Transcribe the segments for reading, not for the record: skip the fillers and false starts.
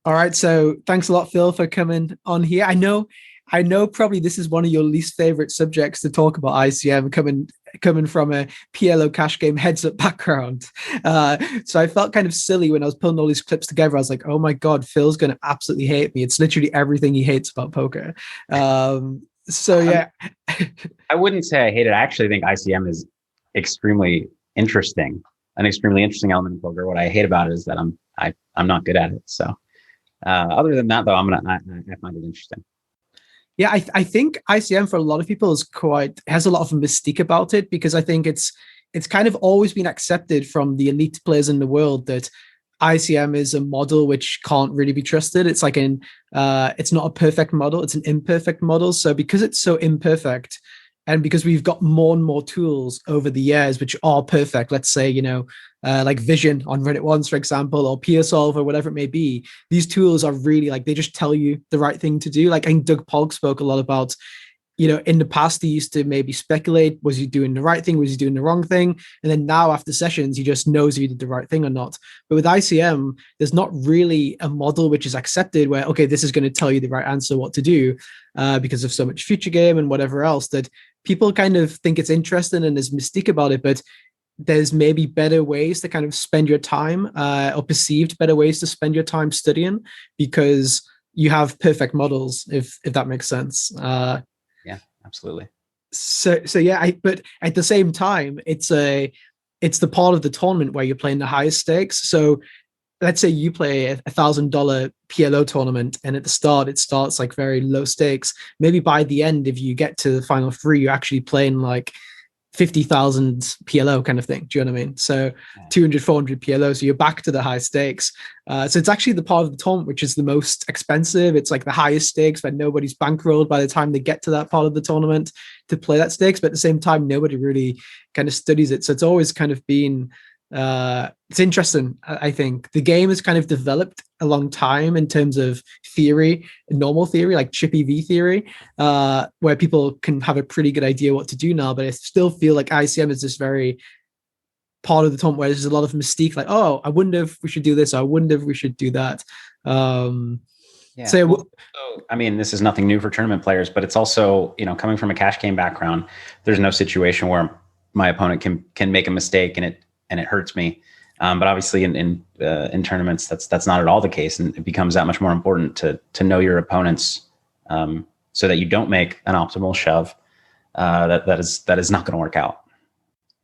All right. So thanks a lot, Phil, for coming on here. I know probably this is one of your least favorite subjects to talk about ICM coming from a PLO cash game heads up background. So I felt kind of silly when I was pulling all these clips together. I was like, oh my God, Phil's going to absolutely hate me. It's literally everything he hates about poker. So Um, yeah. I wouldn't say I hate it. I actually think ICM is extremely interesting, an extremely interesting element of poker. What I hate about it is that I'm not good at it. So other than that, though, I find it interesting. Yeah, I think ICM for a lot of people is quite has a lot of mystique about it because I think it's kind of always been accepted from the elite players in the world that ICM is a model which can't really be trusted. It's not a perfect model, it's an imperfect model. So because it's so imperfect, and because we've got more and more tools over the years which are perfect, let's say, like Vision on Reddit once, for example, or PSolve or whatever it may be, these tools are really like they just tell you the right thing to do. Like I think Doug Polk spoke a lot about, in the past, he used to maybe speculate, was he doing the right thing? Was he doing the wrong thing? And then now after sessions, he just knows if he did the right thing or not. But with ICM, there's not really a model which is accepted where, okay, this is going to tell you the right answer, what to do, because of so much future game and whatever else that people kind of think it's interesting and there's mystique about it. But there's maybe better ways to kind of spend your time, or perceived better ways to spend your time studying because you have perfect models, if that makes sense. Yeah, absolutely. So yeah, but at the same time, it's the part of the tournament where you're playing the highest stakes. So let's say you play a $1,000 PLO tournament, and at the start it starts like very low stakes. Maybe by the end, if you get to the final three, you're actually playing like 50,000 PLO kind of thing. Do you know what I mean? So Yeah. 200, 400 PLO. So you're back to the high stakes. So it's actually the part of the tournament which is the most expensive. It's like the highest stakes, but nobody's bankrolled by the time they get to that part of the tournament to play that stakes. But at the same time, nobody really kind of studies it. So it's always kind of been, it's interesting. I think the game has kind of developed a long time in terms of theory, normal theory, like chippy V theory, where people can have a pretty good idea what to do now. But I still feel like ICM is this very part of the tournament where there's a lot of mystique, like, oh, I wonder if we should do this, or I wonder if we should do that. Um, Yeah. so Well, so, I mean, this is nothing new for tournament players, but it's also, coming from a cash game background, there's no situation where my opponent can make a mistake and it hurts me. But obviously in tournaments, that's not at all the case. And it becomes that much more important to know your opponents, so that you don't make an optimal shove, that is not going to work out.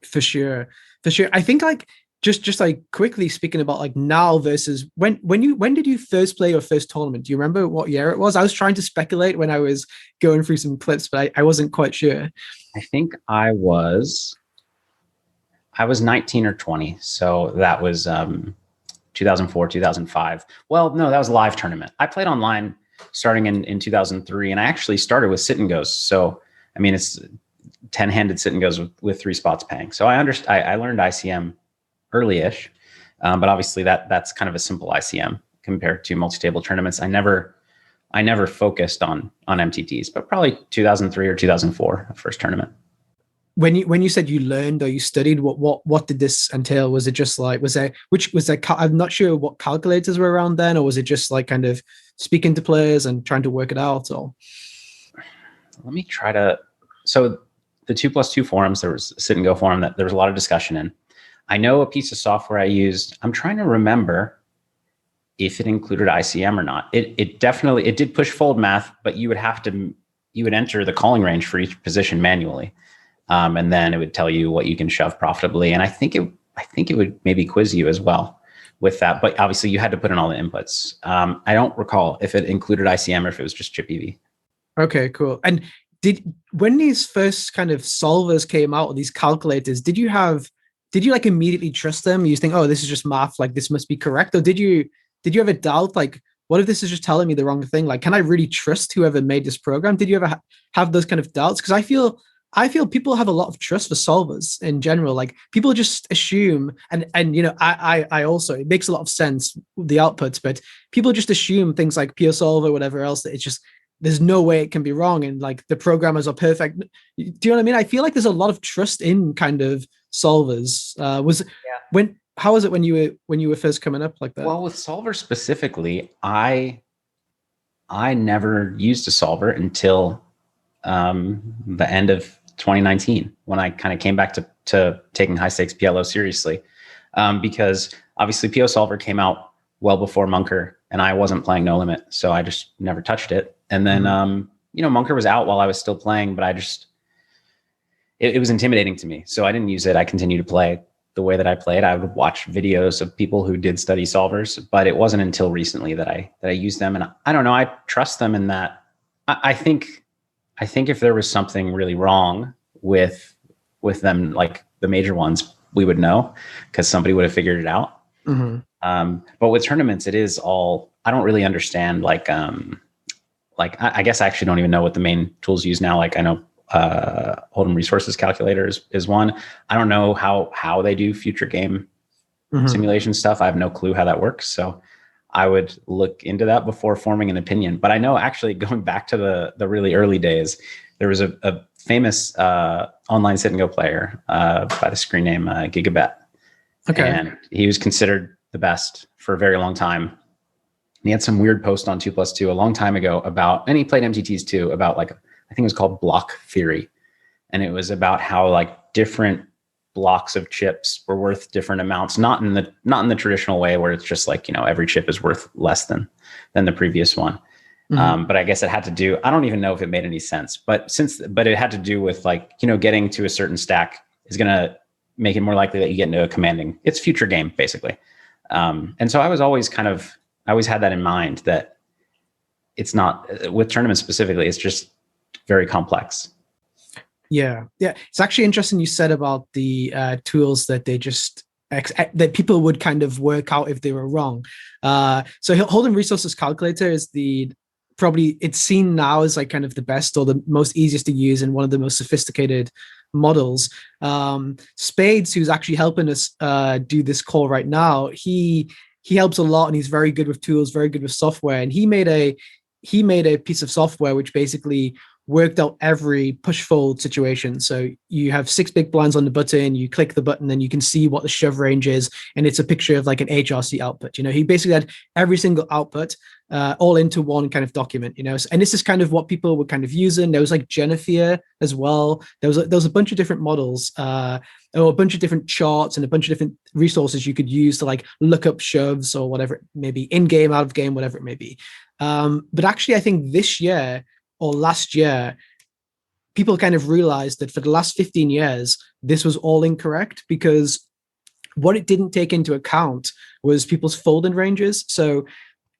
for sure, for sure. I think like just like quickly speaking about like now versus when did you first play your first tournament? Do you remember what year it was? I was trying to speculate when I was going through some clips, but I wasn't quite sure. I think I was 19 or 20. So that was 2004, 2005. Well, no, that was a live tournament. I played online starting in 2003, and I actually started with sit and goes. So, I mean, it's 10-handed sit and goes with three spots paying. So I learned ICM early-ish, but obviously that's kind of a simple ICM compared to multi-table tournaments. I never focused on MTTs, but probably 2003 or 2004, first tournament. When you said you learned or you studied, what did this entail? Was it just like I'm not sure what calculators were around then, or was it just like kind of speaking to players and trying to work it out? Or Let me try to. So the 2+2 forums, there was a sit and go forum that there was a lot of discussion in. I know a piece of software I used. I'm trying to remember if it included ICM or not. It definitely did push fold math, but you would enter the calling range for each position manually. And then it would tell you what you can shove profitably. And I think it would maybe quiz you as well with that. But obviously you had to put in all the inputs. I don't recall if it included ICM or if it was just chip EV. okay, cool. And when these first kind of solvers came out, these calculators, did you like immediately trust them? You think, oh, this is just math, like this must be correct, or did you ever doubt, like, what if this is just telling me the wrong thing? Like, can I really trust whoever made this program? Did you ever have those kind of doubts? Because I feel people have a lot of trust for solvers in general. Like people just assume, and I also, it makes a lot of sense the outputs, but people just assume things like PSolve or whatever else that it's just there's no way it can be wrong, and like the programmers are perfect. Do you know what I mean? I feel like there's a lot of trust in kind of solvers. Was Yeah. when how was it when you were first coming up like that? Well, with solver specifically, I never used a solver until the end of 2019, when I kind of came back to taking high stakes PLO seriously, because obviously PO solver came out well before Munker, and I wasn't playing No Limit, so I just never touched it. And then Munker was out while I was still playing, but it was intimidating to me, so I didn't use it. I continued to play the way that I played. I would watch videos of people who did study solvers, but it wasn't until recently that I used them. And I don't know, I trust them in that. I think if there was something really wrong with them, like the major ones, we would know, because somebody would have figured it out. But with tournaments, it is all, I don't really understand. I guess I actually don't even know what the main tools use now. Like I know Hold'em resources calculator is one. I don't know how they do future game simulation stuff. I have no clue how that works. So I would look into that before forming an opinion. But I know, actually, going back to the really early days, there was a famous online sit and go player by the screen name Gigabet. Okay. And he was considered the best for a very long time. And he had some weird post on 2+2 a long time ago about, and he played MTTs too, about like, I think it was called block theory. And it was about how like different blocks of chips were worth different amounts, not in the traditional way where it's just like, every chip is worth less than the previous one. But I guess it had to do, I don't even know if it made any sense, but it had to do with like, getting to a certain stack is going to make it more likely that you get into a commanding. It's future game, basically. And so I was always I always had that in mind, that it's not, with tournaments specifically, it's just very complex. Yeah. It's actually interesting you said about the tools that they just that people would kind of work out if they were wrong. So Hold'em resources calculator is it's seen now as like kind of the best or the most easiest to use and one of the most sophisticated models. Spades, who's actually helping us do this call right now, he helps a lot, and he's very good with tools, very good with software. And he made a piece of software which basically worked out every push fold situation. So you have 6 big blinds on the button, you click the button, and you can see what the shove range is, and it's a picture of like an HRC output. He basically had every single output all into one kind of document. And this is kind of what people were kind of using. There was like Jennifer as well. There was a bunch of different models, or a bunch of different charts and a bunch of different resources you could use to like look up shoves or whatever it may be, in game, out of game, whatever it may be. But actually, I think this year or last year, people kind of realized that for the last 15 years, this was all incorrect, because what it didn't take into account was people's folding ranges. So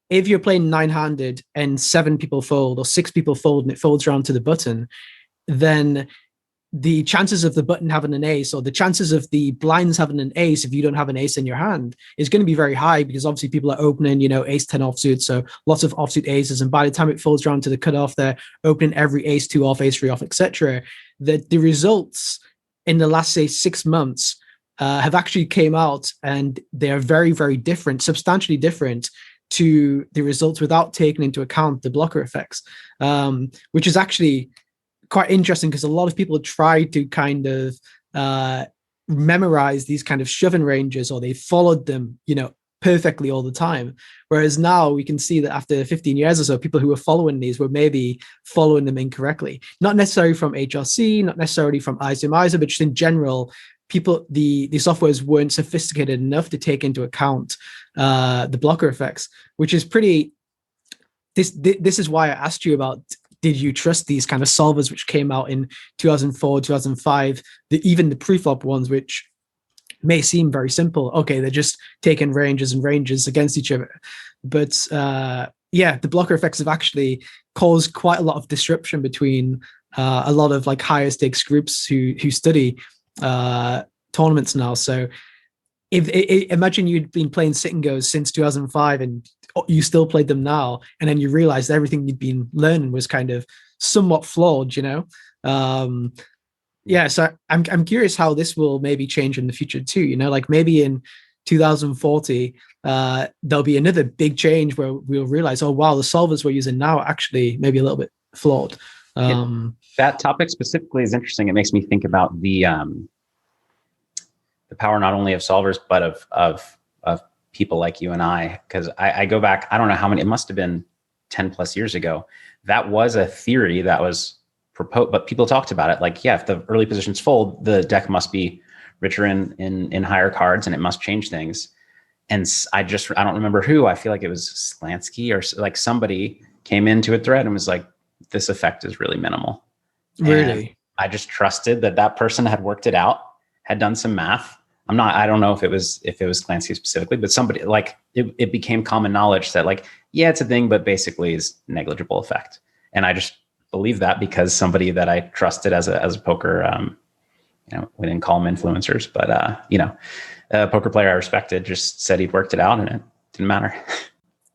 if you're playing 9-handed and 7 people fold or 6 people fold and it folds around to the button, then the chances of the button having an ace, or the chances of the blinds having an ace if you don't have an ace in your hand, is going to be very high, because obviously people are opening, ace 10 offsuit, so lots of offsuit aces, and by the time it folds around to the cutoff, they're opening every ace 2 off, ace 3 off, etc. The results in the last, say, 6 months have actually came out, and they are very, very different, substantially different to the results without taking into account the blocker effects, which is actually quite interesting, because a lot of people try to kind of memorize these kind of shoving ranges, or they followed them, perfectly all the time. Whereas now we can see that after 15 years or so, people who were following these were maybe following them incorrectly. Not necessarily from HRC, not necessarily from ISO, but just in general, people, the softwares weren't sophisticated enough to take into account the blocker effects, which is pretty. This is why I asked you about, did you trust these kind of solvers which came out in 2004, 2005, even the preflop ones, which may seem very simple. Okay, they're just taking ranges and ranges against each other. But the blocker effects have actually caused quite a lot of disruption between a lot of like higher stakes groups who study tournaments now. So imagine you'd been playing sit and goes since 2005 and you still played them now, and then you realized everything you'd been learning was kind of somewhat flawed, so I'm curious how this will maybe change in the future too, like maybe in 2040 there'll be another big change where we'll realize, oh wow, the solvers we're using now are actually maybe a little bit flawed. That topic specifically is interesting. It makes me think about the power not only of solvers, but of people like you and I, because I go back, I don't know how many, it must have been 10 plus years ago. That was a theory that was proposed, but people talked about it. Like, yeah, if the early positions fold, the deck must be richer in higher cards and it must change things. And I don't remember who, I feel like it was Slansky or like somebody came into a thread and was like, this effect is really minimal. Really? And I just trusted that person had worked it out, had done some math. I don't know if it was Clancy specifically, but somebody like it became common knowledge that like, yeah, it's a thing, but basically is negligible effect. And I just believe that because somebody that I trusted as a poker, we didn't call them influencers, but a poker player I respected just said he'd worked it out and it didn't matter.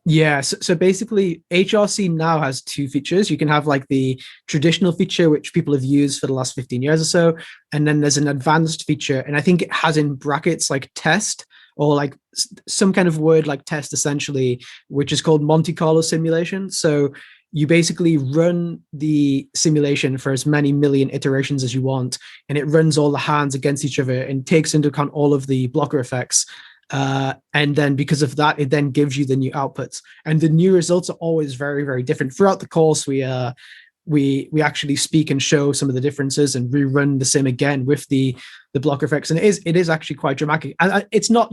Yeah, so basically HRC now has two features. You can have like the traditional feature, which people have used for the last 15 years or so. And then there's an advanced feature. And I think it has in brackets like test or like some kind of word like test essentially, which is called Monte Carlo simulation. So you basically run the simulation for as many million iterations as you want. And it runs all the hands against each other and takes into account all of the blocker effects. And then because of that, it then gives you the new outputs, and the new results are always very, very different. Throughout the course, we actually speak and show some of the differences and rerun the sim again with the blocker effects, and it is actually quite dramatic. And it's not,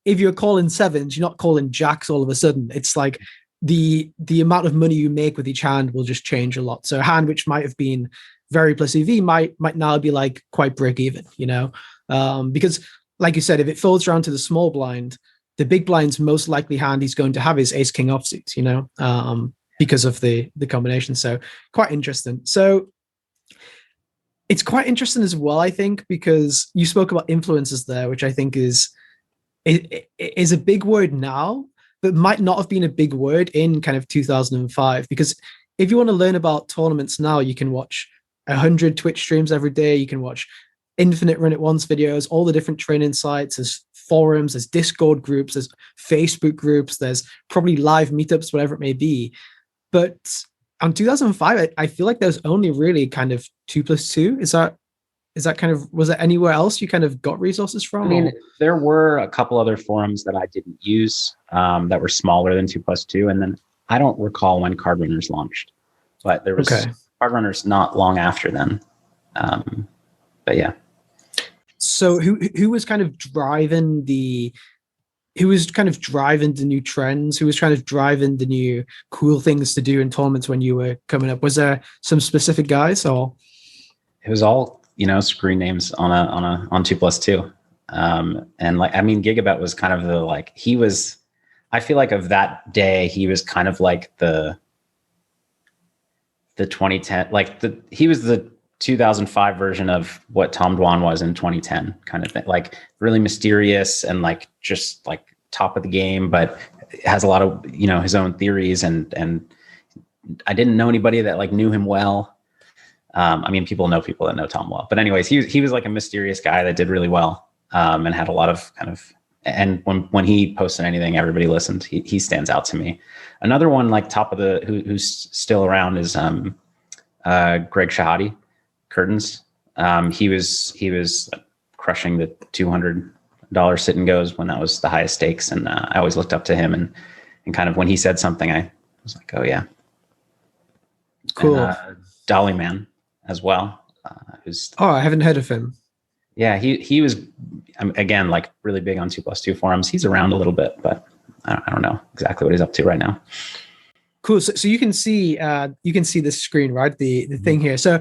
if you're calling sevens, you're not calling jacks all of a sudden. It's like the amount of money you make with each hand will just change a lot. So a hand which might have been very plus EV might now be like quite break even, because like you said, if it folds around to the small blind, the big blind's most likely hand he's going to have is ace king offsuits, because of the combination. So quite interesting. So it's quite interesting as well, I think, because you spoke about influences there, which I think is a big word now, but might not have been a big word in kind of 2005. Because if you want to learn about tournaments now, you can watch 100 Twitch streams every day. You can watch infinite run at once videos, all the different training sites, there's forums, there's Discord groups, there's Facebook groups, there's probably live meetups, whatever it may be. But on 2005, I feel like there's only really kind of 2+2. Is that kind of, was there anywhere else you kind of got resources from? I mean, there were a couple other forums that I didn't use that were smaller than 2+2. And then I don't recall when Card Runners launched, but there was Card Runners not long after then. But yeah. So who was kind of driving the new trends? Who was kind of driving the new cool things to do in tournaments when you were coming up? Was there some specific guys, or it was all screen names on 2+2? And like, I mean, Gigabet was kind of I feel like of that day, he was kind of like the 2010, he was the 2005 version of what Tom Dwan was in 2010 kind of thing, like really mysterious and like just like top of the game, but has a lot of his own theories, and I didn't know anybody that like knew him well. I mean, people know people that know Tom well, but anyways, he was like a mysterious guy that did really well, and had a lot of kind of, and when he posted anything, everybody listened. He stands out to me. Another one like top of the who's still around is Greg Shahadi. Curtains. He was crushing the $200 sit and goes when that was the highest stakes, and I always looked up to him, and kind of when he said something, I was like, oh yeah, cool. And, Dolly Man as well. I haven't heard of him. Yeah, he was again like really big on 2+2 forums. He's around a little bit, but I don't know exactly what he's up to right now. Cool. So you can see this screen, right? The thing here. So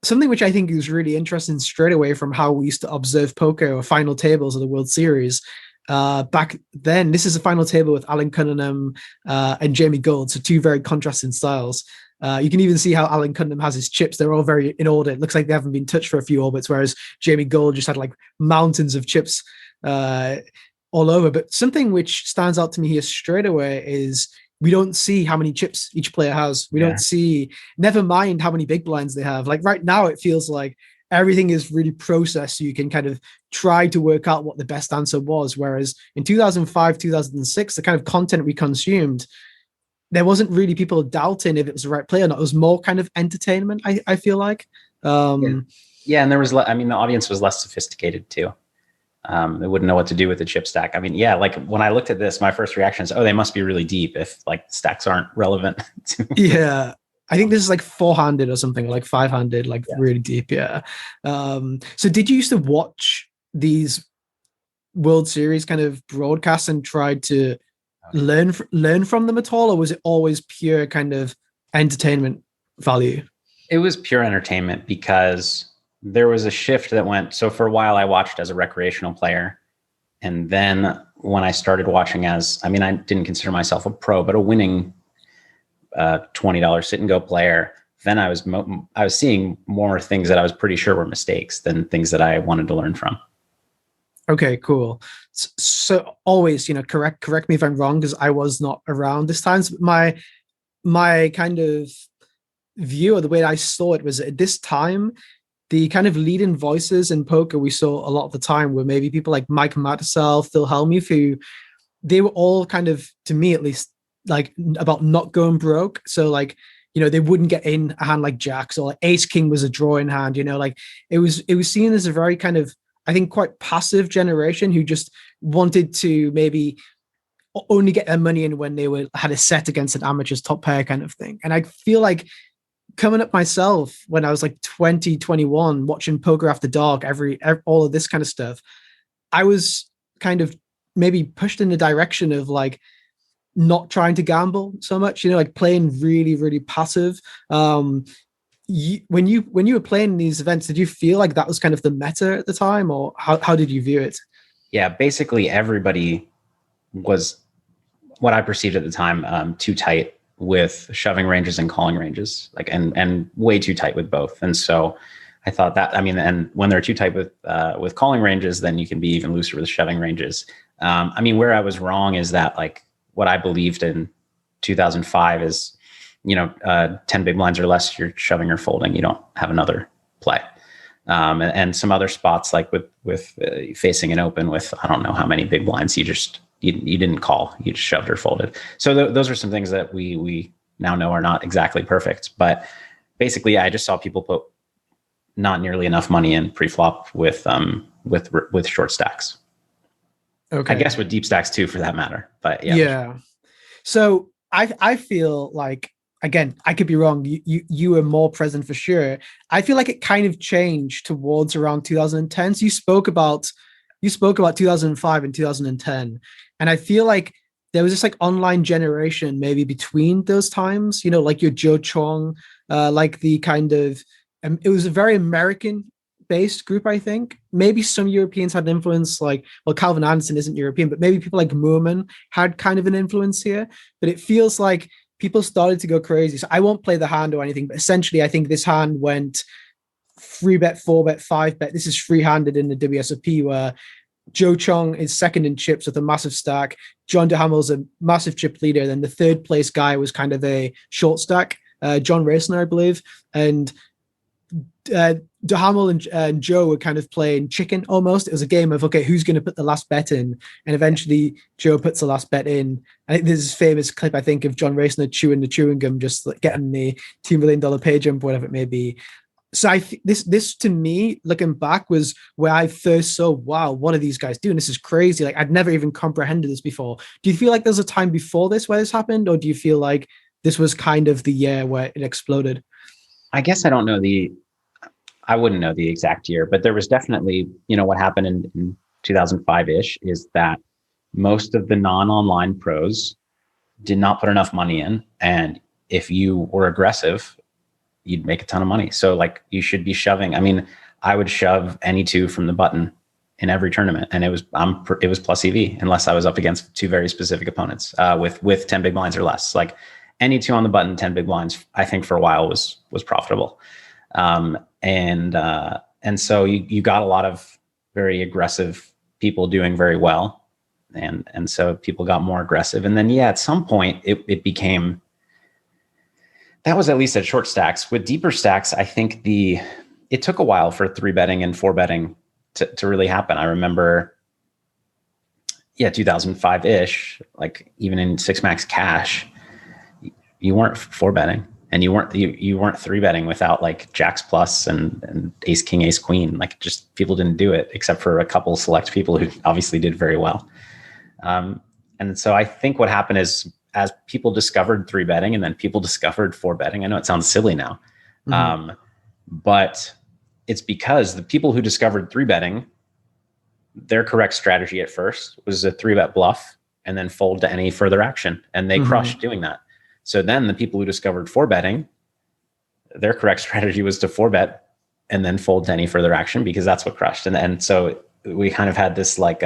something which I think is really interesting straight away from how we used to observe poker or final tables of the World Series. Back then, this is a final table with Alan Cunningham and Jamie Gold, so two very contrasting styles. You can even see how Alan Cunningham has his chips. They're all very in order. It looks like they haven't been touched for a few orbits, whereas Jamie Gold just had like mountains of chips all over. But something which stands out to me here straight away is we don't see how many chips each player has. We don't see, never mind how many big blinds they have. Like right now, it feels like everything is really processed, so you can kind of try to work out what the best answer was. Whereas in 2005, 2006, the kind of content we consumed, there wasn't really people doubting if it was the right play or not. It was more kind of entertainment, I feel like. Yeah, and there was, the audience was less sophisticated too. They wouldn't know what to do with the chip stack. I mean, yeah, like when I looked at this, my first reaction is, oh, they must be really deep if like stacks aren't relevant to. Yeah. I think this is like 4-handed or something, like 5-handed, like Yeah. really deep. Yeah. So did you used to watch these World Series kind of broadcasts and tried to learn from them at all, or was it always pure kind of entertainment value? It was pure entertainment because there was a shift that went. So for a while, I watched as a recreational player. And then when I started watching I didn't consider myself a pro, but a winning $20 sit and go player, then I was seeing more things that I was pretty sure were mistakes than things that I wanted to learn from. Okay, cool. So always, correct me if I'm wrong, because I was not around this time. So my kind of view, or the way I saw it, was at this time, the kind of leading voices in poker we saw a lot of the time were maybe people like Mike Mattisell, Phil Hellmuth, who they were all kind of, to me at least, like about not going broke. So like, they wouldn't get in a hand like jacks, or like ace king was a drawing hand, like it was seen as a very kind of, I think, quite passive generation who just wanted to maybe only get their money in when they had a set against an amateur's top pair kind of thing. And I feel like coming up myself when I was like 20, 21, watching Poker After Dark, all of this kind of stuff, I was kind of maybe pushed in the direction of like not trying to gamble so much, like playing really, really passive. When you were playing these events, did you feel like that was kind of the meta at the time, or how did you view it? Yeah, basically everybody was, what I perceived at the time, too tight with shoving ranges and calling ranges, like and way too tight with both. And so I thought that, and when they're too tight with calling ranges, then you can be even looser with shoving ranges. Where I was wrong is that, like, what I believed in 2005 is, 10 big blinds or less, you're shoving or folding. You don't have another play. And some other spots, like with facing an open with, I don't know how many big blinds, you didn't call, you just shoved or folded. So those are some things that we now know are not exactly perfect. But basically, I just saw people put not nearly enough money in pre-flop with short stacks. Okay. I guess with deep stacks too, for that matter. But yeah. Yeah. So I feel like, again, I could be wrong. You were more present for sure. I feel like it kind of changed towards around 2010. So you spoke about 2005 and 2010, and I feel like there was this like online generation maybe between those times. Like your Joe Chong, like the kind of it was a very American based group. I think maybe some Europeans had an influence, like, well, Calvin Anderson isn't European, but maybe people like Moorman had kind of an influence here. But it feels like people started to go crazy. So I won't play the hand or anything, but essentially I think this hand went 3-bet, 4-bet, 5-bet. This is free-handed in the WSOP, where Joe Chong is second in chips with a massive stack. John DeHamel's a massive chip leader. Then the third place guy was kind of a short stack, John Raciner, I believe. And DeHamel and Joe were kind of playing chicken almost. It was a game of, okay, who's going to put the last bet in? And eventually Joe puts the last bet in. I think there's this famous clip, I think, of John Raciner chewing the chewing gum, just like getting the $2 million pay jump, whatever it may be. So this to me, looking back, was where I first saw, wow, what are these guys doing? This is crazy. Like, I'd never even comprehended this before. Do you feel like there's a time before this where this happened? Or do you feel like this was kind of the year where it exploded? I guess I wouldn't know the exact year, but there was definitely, what happened in 2005-ish is that most of the non-online pros did not put enough money in. And if you were aggressive, you'd make a ton of money. So like, you should be shoving. I would shove any two from the button in every tournament, and it was plus EV, unless I was up against two very specific opponents with 10 big blinds or less. Like, any two on the button, 10 big blinds, I think for a while was profitable. And so you got a lot of very aggressive people doing very well. And so people got more aggressive. And then, at some point it became, that was at least at short stacks. With deeper stacks, I think it took a while for 3-betting and 4-betting to really happen. I remember, 2005-ish, like even in 6 max cash, you weren't 4-betting. and you weren't three betting without like jacks plus and ace king ace queen. Like, just people didn't do it except for a couple select people who obviously did very well. And so I think what happened is, as people discovered three betting and then people discovered four betting, I know it sounds silly now, but it's because the people who discovered three betting, their correct strategy at first was a three bet bluff and then fold to any further action. And they crushed doing that. So then the people who discovered four betting, their correct strategy was to four bet and then fold to any further action, because that's what crushed. And so we kind of had this like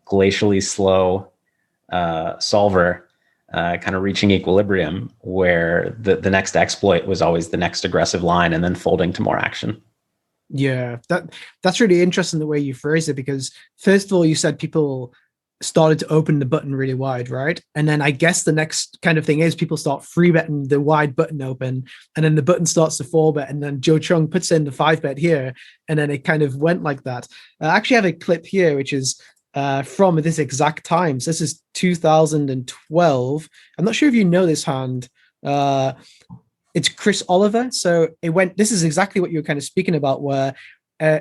glacially slow solver kind of reaching equilibrium, where the next exploit was always the next aggressive line and then folding to more action. Yeah, that's really interesting the way you phrased it, because first of all, you said people started to open the button really wide, right? And then I guess the next kind of thing is people start free betting the wide button open, and then the button starts to four bet, and then Joe Chung puts in the five bet here, and then it kind of went like that. I actually have a clip here, which is from this exact time. So this is 2012. I'm not sure if you know this hand. It's Chris Oliver. So it went, this is exactly what you were kind of speaking about, where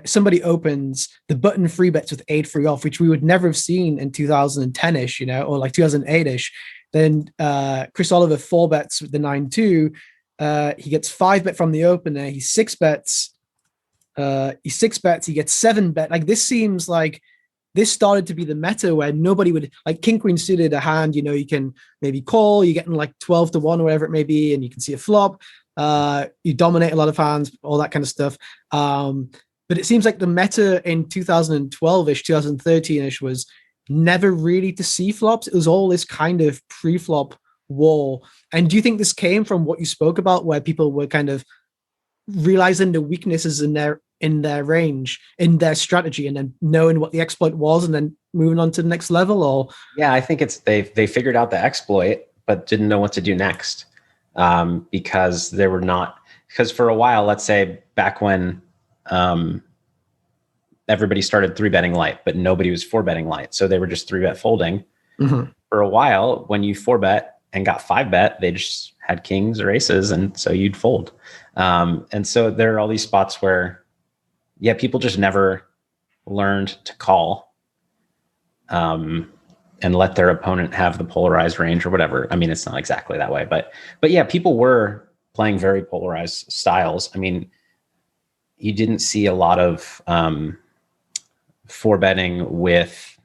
somebody opens the button free bets with 8-3 off, which we would never have seen in 2010-ish, or like 2008-ish. Then Chris Oliver four bets with the 9-2. He gets five bet from the opener. He six bets. He gets seven bet. Like, this seems like this started to be the meta where nobody would, like, king queen suited a hand, you can maybe call, you're getting like 12-1 or whatever it may be, and you can see a flop, you dominate a lot of hands, all that kind of stuff. But it seems like the meta in 2012-ish, 2013-ish was never really to see flops. It was all this kind of pre-flop war. And do you think this came from what you spoke about, where people were kind of realizing the weaknesses in their range, in their strategy, and then knowing what the exploit was and then moving on to the next level? Or yeah, I think it's they figured out the exploit but didn't know what to do next, because for a while, let's say back when everybody started three betting light, but nobody was four betting light, so they were just three bet folding. For a while, when you four bet and got five bet, they just had kings or aces, and so you'd fold. And so there are all these spots where, yeah, people just never learned to call and let their opponent have the polarized range or whatever. I mean, it's not exactly that way, but yeah, people were playing very polarized styles. I mean, you didn't see a lot of four betting with,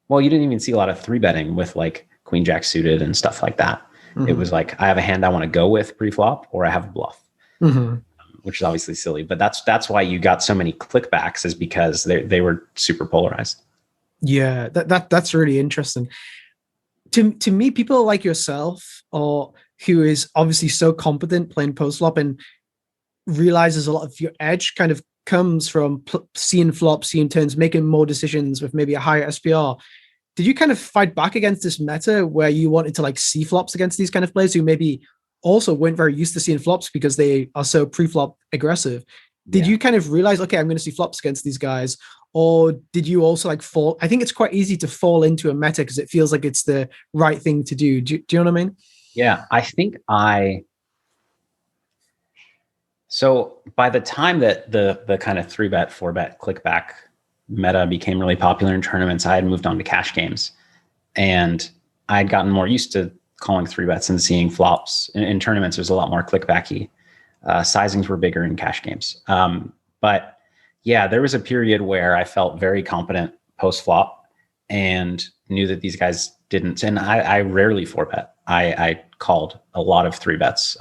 well, you didn't even see a lot of three betting with like queen jack suited and stuff like that. It was like, I have a hand I want to go with pre-flop, or I have a bluff. Which is obviously silly, but that's why you got so many clickbacks, is because they were super polarized. Yeah, that's really interesting. To me, people like yourself, or who is obviously so competent playing post flop and realizes a lot of your edge kind of comes from seeing flops, seeing turns, making more decisions with maybe a higher SPR. Did you kind of fight back against this meta where you wanted to like see flops against these kind of players who maybe also weren't very used to seeing flops because they are so pre-flop aggressive? Did you kind of realize, okay, I'm going to see flops against these guys? Or did you also like fall? I think it's quite easy to fall into a meta because it feels like it's the right thing to do. Do you know what I mean? Yeah, I think so by the time that the kind of three bet, four bet click back meta became really popular in tournaments, I had moved on to cash games, and I had gotten more used to calling three bets and seeing flops. In tournaments, there's a lot more clickbacky. Sizings were bigger in cash games. But yeah, there was a period where I felt very competent post flop and knew that these guys didn't. And I rarely four bet. I called a lot of three bets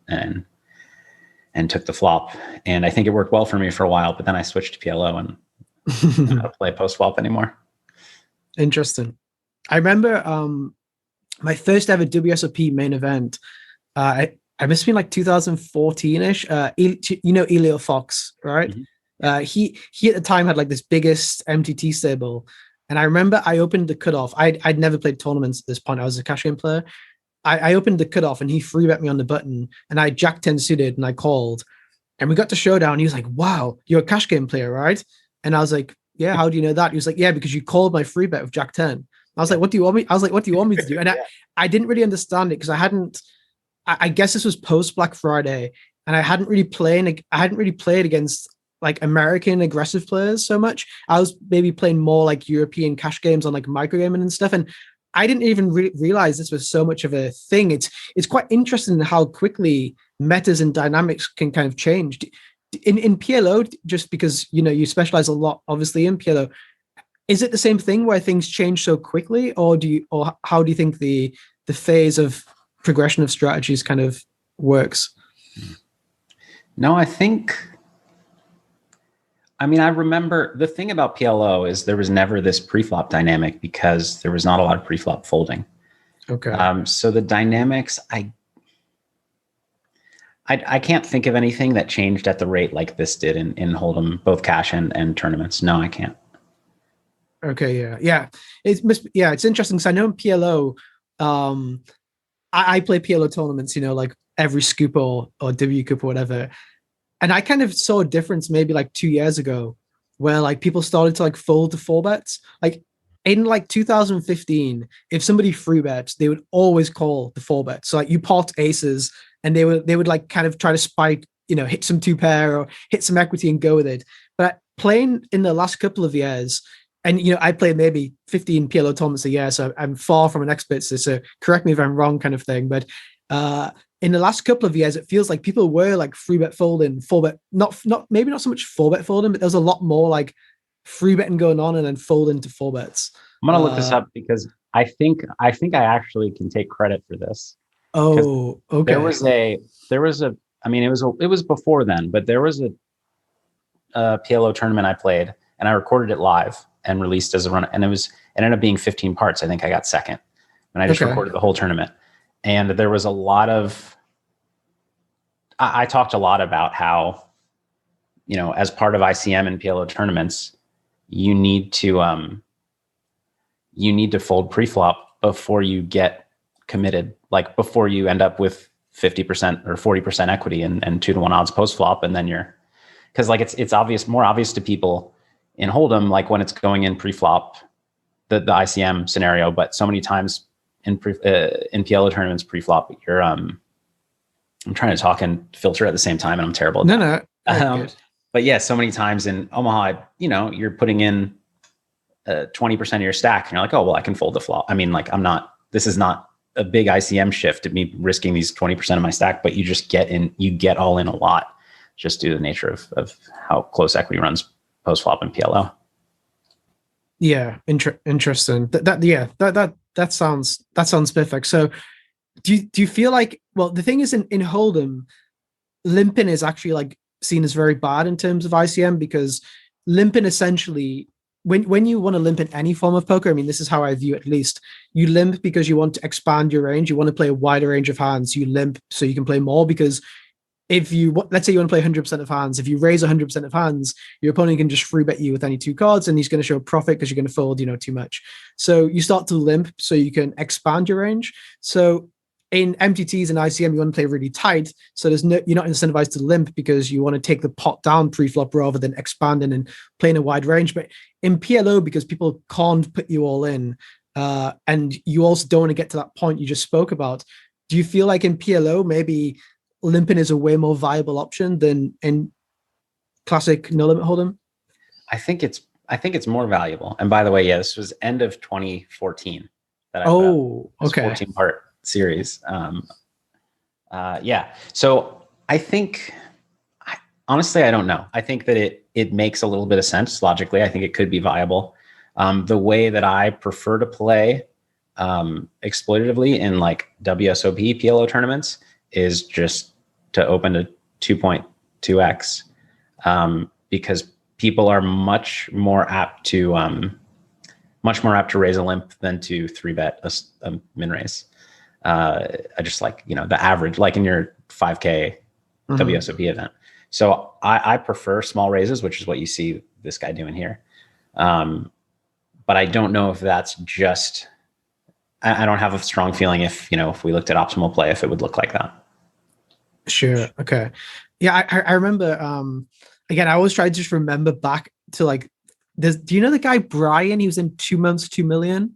and took the flop. And I think it worked well for me for a while, but then I switched to PLO and I don't play post flop anymore. Interesting. I remember my first ever WSOP main event. I must have been like 2014-ish. Elio Fox, right? He at the time had like this biggest MTT stable. And I remember I opened the cutoff. I'd never played tournaments at this point. I was a cash game player. I opened the cutoff and he free bet me on the button, and I jack 10 suited and I called, and we got to showdown. He was like, wow, you're a cash game player, right? And I was like, yeah, how do you know that? He was like, yeah, because you called my free bet with jack 10. I I was like, what do you want me? I was like, what do you want me to do? And I didn't really understand it because I guess this was post Black Friday, and I hadn't really played against like American aggressive players so much. I was maybe playing more like European cash games on like microgaming and stuff. And I didn't even realize this was so much of a thing. It's quite interesting how quickly metas and dynamics can kind of change. In PLO, just because you specialize a lot, obviously in PLO, is it the same thing where things change so quickly, or how do you think the phase of progression of strategies kind of works? No, I remember the thing about PLO is there was never this preflop dynamic because there was not a lot of preflop folding. Okay. So the dynamics, I can't think of anything that changed at the rate like this did in Hold'em, both cash and tournaments. No, I can't. Okay. Yeah. It's interesting because I know in PLO, I play PLO tournaments, like every scoop or W Cup or whatever. And I kind of saw a difference maybe like 2 years ago where like people started to like fold to four bets. Like in like 2015, if somebody free bets, they would always call the four bets. So like you pot aces and they would like kind of try to spike, hit some two pair or hit some equity and go with it. But playing in the last couple of years, and I play maybe 15 PLO tournaments a year, so I'm far from an expert. So correct me if I'm wrong, kind of thing. But in the last couple of years, it feels like people were like free bet folding, four bet, maybe not so much four bet folding, but there's a lot more like free betting going on and then folding to four bets. I'm gonna look this up because I think I actually can take credit for this. Oh, okay. There was a. I mean, it was before then, but there was a PLO tournament I played, and I recorded it live and released as a run, and it ended up being 15 parts. I think I got second, and I just recorded the whole tournament. And there was a lot of, I talked a lot about how, as part of ICM and PLO tournaments, you need to fold preflop before you get committed, like before you end up with 50% or 40% equity and 2-to-1 odds post flop. And then because like it's more obvious to people in Hold'em, like when it's going in pre-flop, the ICM scenario, but so many times in PLO tournaments pre-flop, you're I'm trying to talk and filter at the same time, and I'm terrible at that. But yeah, so many times in Omaha, you're putting in 20% of your stack, and you're like, oh well, I can fold the flop. I mean, like this is not a big ICM shift to me risking these 20% of my stack, but you just get all in a lot, just due to the nature of how close equity runs post flop in PLO. Yeah, interesting. That sounds perfect. So, do you feel like? Well, the thing is, in Hold'em, limping is actually like seen as very bad in terms of ICM because limping essentially, when you want to limp in any form of poker, I mean, this is how I view it, at least. You limp because you want to expand your range. You want to play a wider range of hands. You limp so you can play more because let's say you want to play 100% of hands, if you raise 100% of hands, your opponent can just free bet you with any two cards and he's going to show a profit because you're going to fold, too much. So you start to limp so you can expand your range. So in MTTs and ICM, you want to play really tight. So you're not incentivized to limp because you want to take the pot down pre-flop rather than expanding and playing a wide range. But in PLO, because people can't put you all in, and you also don't want to get to that point you just spoke about, do you feel like in PLO, maybe limping is a way more viable option than in classic no limit Hold'em? I think it's more valuable. And by the way, yeah, this was end of 2014 that I put out. Okay. 14-part series. Yeah. So I think, honestly, I don't know. I think that it makes a little bit of sense logically. I think it could be viable. The way that I prefer to play exploitatively in like WSOP PLO tournaments is just to open to 2.2x because people are much more apt to raise a limp than to 3-bet a min raise. I just like, the average, like in your 5K WSOP event. So I prefer small raises, which is what you see this guy doing here. But I don't know if that's just, I don't have a strong feeling if we looked at optimal play, if it would look like that. Sure. Okay. Yeah, I remember. Again, I always try to just remember back to like this. Do you know the guy Brian? He was in 2 months, 2 million.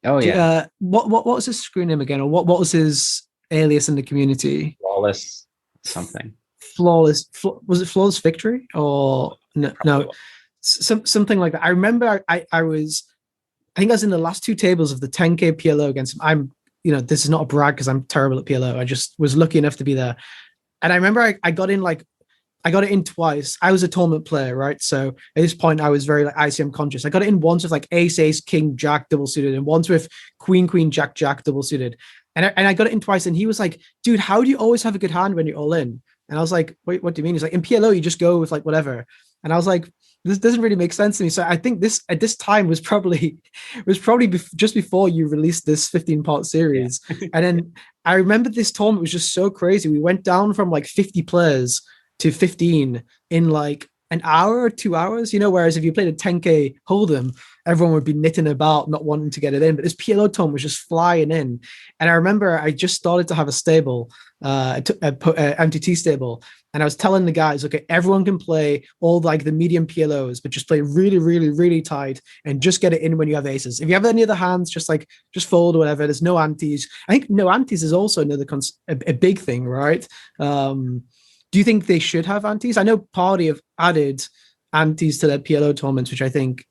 Oh yeah, What was his screen name again, or what was his alias in the community? flawless something. Was it Flawless Victory or Probably. something like that? I remember I think I was in the last two tables of the 10K PLO against him. This is not a brag because I'm terrible at PLO. I just was lucky enough to be there. And I remember I got in I got it in twice. I was a tournament player, right? So at this point, I was very like ICM conscious. I got it in once with like ace, ace, king, jack double suited, and once with queen, queen, jack, jack double suited. And I got it in twice. And he was like, dude, how do you always have a good hand when you're all in? And I was like, wait, what do you mean? He's like, in PLO, you just go with like whatever. And I was like, this doesn't really make sense to me. So I think this at this time was probably just before you released this 15-part series. Yeah. And then I remember this tournament was just so crazy. We went down from like 50 players to 15 in like an hour or 2 hours, whereas if you played a 10K Hold'em, everyone would be knitting about, not wanting to get it in. But this PLO tournament was just flying in. And I remember I just started to have a stable, MTT stable. And I was telling the guys, okay, everyone can play all like the medium PLOs, but just play really, really, really tight and just get it in when you have aces. If you have any other hands, just fold or whatever. There's no antes. I think no antes is also another a big thing, right? Do you think they should have antes? I know Party have added antes to their PLO tournaments, which I think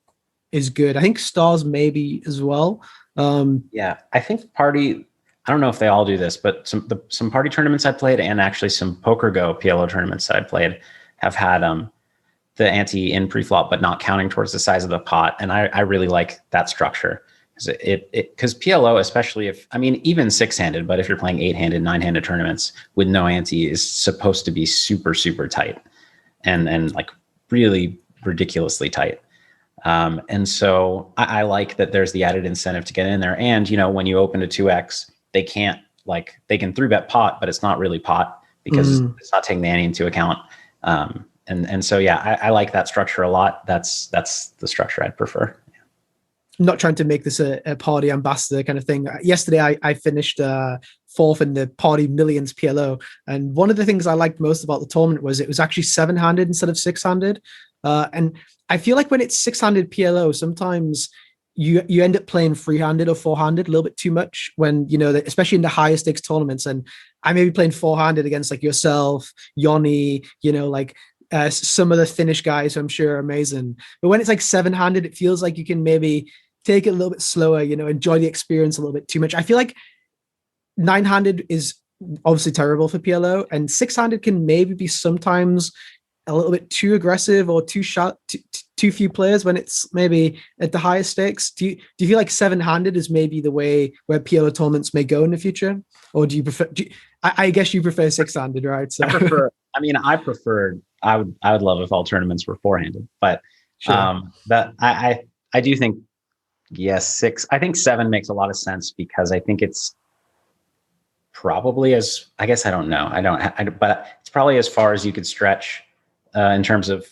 is good. I think Stars maybe as well. Yeah, I think Party, I don't know if they all do this, but some Party tournaments I played and actually some Poker Go PLO tournaments that I played have had the ante in pre-flop, but not counting towards the size of the pot. And I really like that structure. Because PLO, especially even six-handed, but if you're playing eight-handed, nine-handed tournaments with no ante, is supposed to be super, super tight and like really ridiculously tight. And so I like that there's the added incentive to get in there. And, when you open to 2x, they can 3-bet pot, but it's not really pot because it's not taking the ante into account. And so, yeah, I like that structure a lot. That's the structure I'd prefer. Not trying to make this a party ambassador kind of thing. Yesterday, I finished fourth in the Party Millions PLO. And one of the things I liked most about the tournament was it was actually 7-handed instead of 6-handed. And I feel like when it's 6-handed PLO, sometimes you end up playing 3-handed or 4-handed a little bit too much when, especially in the higher stakes tournaments. And I may be playing 4-handed against like yourself, Yoni, some of the Finnish guys who I'm sure are amazing. But when it's like 7-handed, it feels like you can maybe take it a little bit slower, enjoy the experience a little bit too much. I feel like 9-handed is obviously terrible for PLO, and 6-handed can maybe be sometimes a little bit too aggressive or too few players when it's maybe at the highest stakes. Do you feel like 7-handed is maybe the way where PLO tournaments may go in the future? Or do you prefer, I guess you prefer 6-handed, right? So I would love if all tournaments were 4-handed, but sure. But I do think, yes, 6. I think 7 makes a lot of sense because I think it's probably I guess I don't know. But it's probably as far as you could stretch in terms of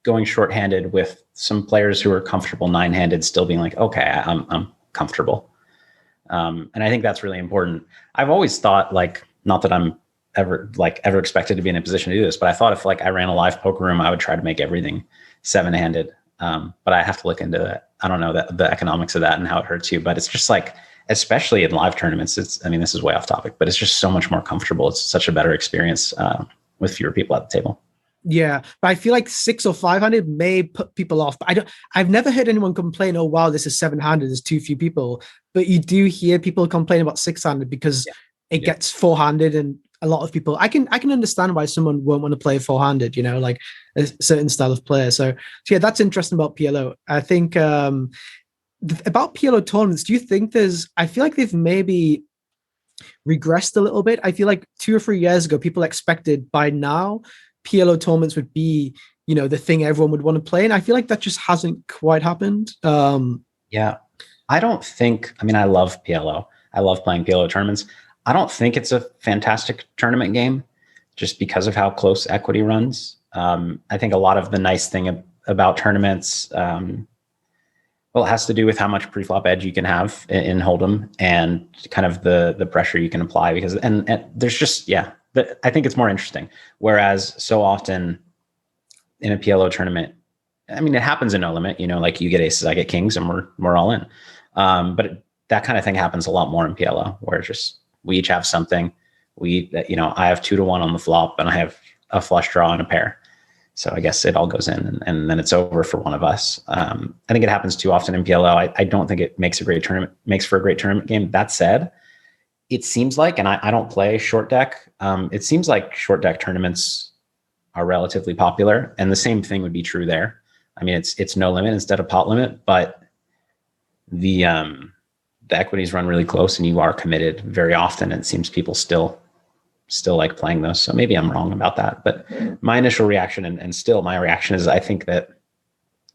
going shorthanded with some players who are comfortable 9-handed, still being like, okay, I'm comfortable. And I think that's really important. I've always thought, like, not that I'm ever expected to be in a position to do this, but I thought if I ran a live poker room, I would try to make everything 7-handed. But I have to look into that. I don't know the economics of that and how it hurts you, but it's just like, especially in live tournaments, this is way off topic, but it's just so much more comfortable. It's such a better experience with fewer people at the table. Yeah, but I feel like 6 or 5-handed may put people off. But I've never heard anyone complain, oh wow, this is 7-handed, there's too few people. But you do hear people complain about 6-handed because it gets 4-handed, and a lot of people, I can understand why someone won't want to play 4-handed, like a certain style of player. So yeah, that's interesting about PLO. I think about PLO tournaments, do you think I feel like they've maybe regressed a little bit. I feel like 2 or 3 years ago, people expected by now PLO tournaments would be, the thing everyone would want to play. And I feel like that just hasn't quite happened. Yeah. I don't think, I love PLO. I love playing PLO tournaments. I don't think it's a fantastic tournament game just because of how close equity runs. I think a lot of the nice thing about tournaments, it has to do with how much pre-flop edge you can have in Hold'em and kind of the pressure you can apply because, and there's just, I think it's more interesting. Whereas so often in a PLO tournament, it happens in no limit, like you get aces, I get kings, and we're all in. But that kind of thing happens a lot more in PLO, where just we each have something. I have 2-1 on the flop, and I have a flush draw and a pair. So I guess it all goes in, and then it's over for one of us. I think it happens too often in PLO. I don't think it makes for a great tournament game. That said, it seems like, and I don't play short deck. It seems like short deck tournaments are relatively popular, and the same thing would be true there. I mean, it's no limit instead of pot limit, but the equities run really close, and you are committed very often. And it seems people still like playing those. So maybe I'm wrong about that, but my initial reaction and still my reaction is I think that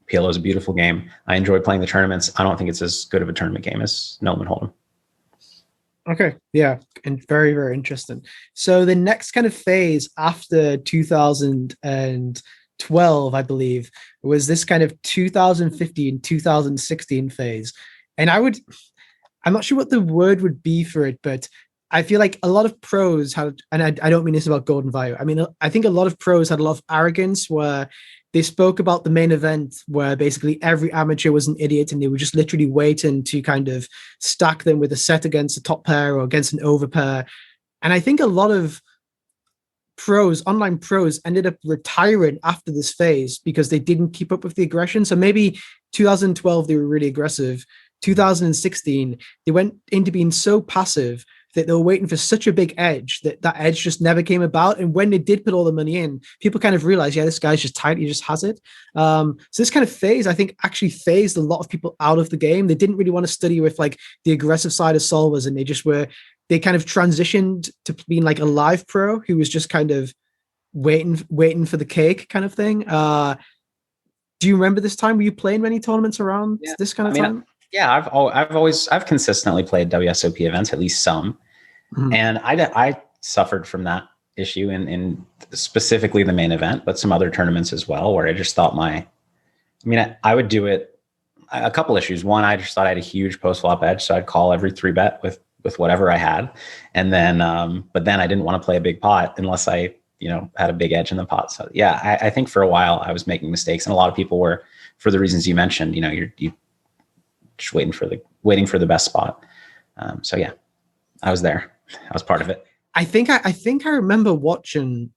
PLO is a beautiful game. I enjoy playing the tournaments. I don't think it's as good of a tournament game as No Limit Hold'em. Okay, yeah, and very, very interesting. So the next kind of phase after 2012, I believe, was this kind of 2015, 2016 phase. And I'm not sure what the word would be for it, but I feel like a lot of pros had, and I don't mean this about Golden Vio. I mean, I think a lot of pros had a lot of arrogance where they spoke about the main event where basically every amateur was an idiot and they were just literally waiting to kind of stack them with a set against a top pair or against an over pair. And I think a lot of online pros ended up retiring after this phase because they didn't keep up with the aggression. So maybe 2012, they were really aggressive. 2016, they went into being so passive that they were waiting for such a big edge that edge just never came about. And when they did put all the money in, people kind of realized, yeah, this guy's just tight. He just has it. So this kind of phase, I think, actually phased a lot of people out of the game. They didn't really want to study with like the aggressive side of solvers, and they kind of transitioned to being like a live pro who was just kind of waiting for the cake kind of thing. Do you remember this time? Were you playing many tournaments around this kind of time? Yeah, I've consistently played WSOP events, at least some. Mm-hmm. And I suffered from that issue in specifically the main event, but some other tournaments as well, where I just thought I would do it. A couple issues. One, I just thought I had a huge post flop edge, so I'd call every 3-bet with whatever I had. And then, but then I didn't want to play a big pot unless I, had a big edge in the pot. So yeah, I think for a while I was making mistakes, and a lot of people were, for the reasons you mentioned, you just waiting for the best spot. So yeah, I was there. I was part of it. I think I remember watching.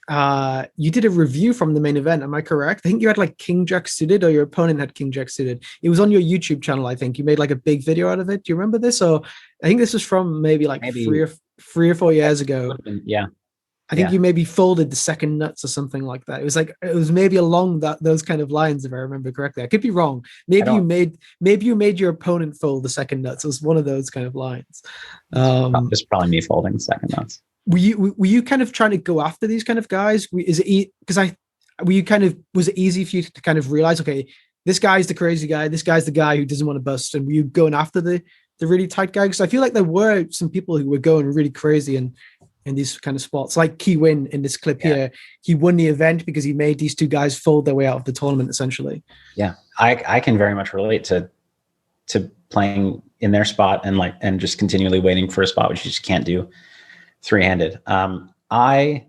You did a review from the main event. Am I correct? I think you had like King Jack suited, or your opponent had King Jack suited. It was on your YouTube channel. I think you made like a big video out of it. Do you remember this? Or I think this was from maybe 3 or 4 years ago. Yeah. I think you maybe folded the second nuts or something like that. It was maybe along those kind of lines, if I remember correctly. I could be wrong. Maybe you made your opponent fold the second nuts. It was one of those kind of lines. It's probably me folding the second nuts. Were you kind of trying to go after these kind of guys? Was it easy for you to kind of realize, okay, this guy's the crazy guy, this guy's the guy who doesn't want to bust, and were you going after the really tight guy? Because I feel like there were some people who were going really crazy in these kind of spots, like Key Win in this clip here. He won the event because he made these two guys fold their way out of the tournament, essentially. Yeah, I can very much relate to playing in their spot and just continually waiting for a spot, which you just can't do three-handed. I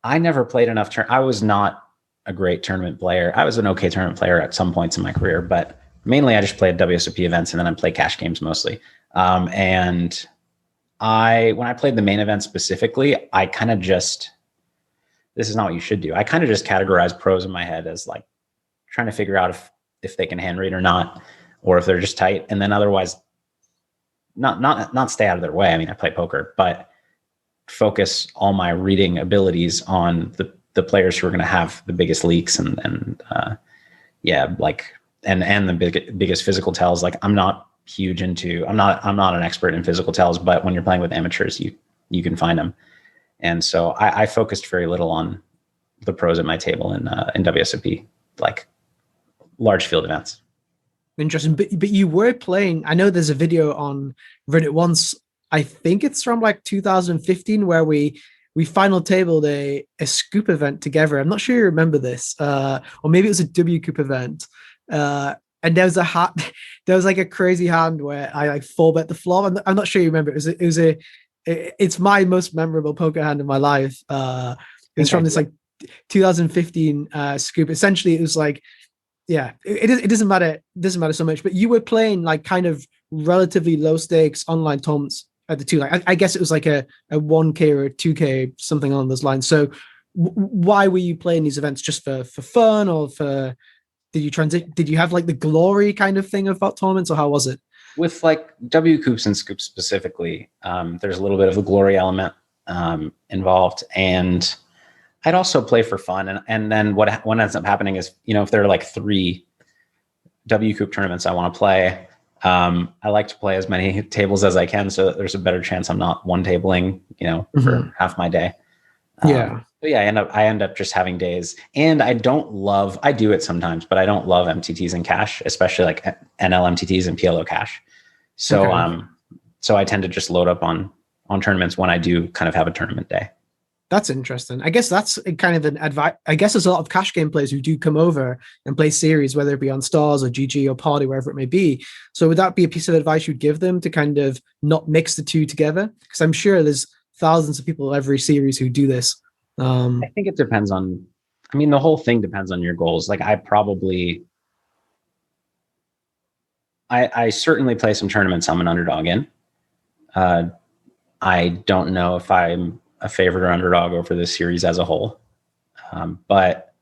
never played enough. I was not a great tournament player. I was an okay tournament player at some points in my career, but mainly I just played WSOP events, and then I played cash games mostly. And when I played the main event specifically, I kind of just, this is not what you should do. I kind of just categorize pros in my head as like trying to figure out if they can hand read or not, or if they're just tight. And then otherwise not stay out of their way. I mean, I play poker, but focus all my reading abilities on the players who are going to have the biggest leaks and the biggest physical tells. Like I'm not an expert in physical tells, but when you're playing with amateurs, you can find them. And so I focused very little on the pros at my table in WSOP, like large field events. Interesting. But you were playing, I know there's a video on Reddit once, I think it's from like 2015, where we final tabled a scoop event together. I'm not sure you remember this, or maybe it was a W Coop event. And there was like a crazy hand where I like 4-bet the flop. I'm not sure you remember. It's my most memorable poker hand in my life. It was from this like 2015 scoop. Essentially, it was like, yeah, it doesn't matter so much. But you were playing like kind of relatively low stakes online tournaments at the two. Like I guess it was like a 1K or a 2K, something along those lines. So why were you playing these events? Just for fun, or for did you have like the glory kind of thing about tournaments, or how was it? With like W Coops and Scoops specifically, there's a little bit of a glory element involved, and I'd also play for fun. And then what ends up happening is, if there are like 3 W Coop tournaments I want to play, I like to play as many tables as I can, so that there's a better chance I'm not one tabling, for half my day. But yeah, I end up just having days, and I do it sometimes, but I don't love MTTs and cash, especially like NL MTTs and PLO cash. So, so I tend to just load up on tournaments when I do kind of have a tournament day. That's interesting. I guess that's kind of an advice. I guess there's a lot of cash game players who do come over and play series, whether it be on Stars or GG or Party, wherever it may be. So would that be a piece of advice you'd give them to kind of not mix the two together? Because I'm sure there's thousands of people every series who do this. I think it depends on, the whole thing depends on your goals. Like I certainly play some tournaments I'm an underdog in. I don't know if I'm a favorite or underdog over this series as a whole. But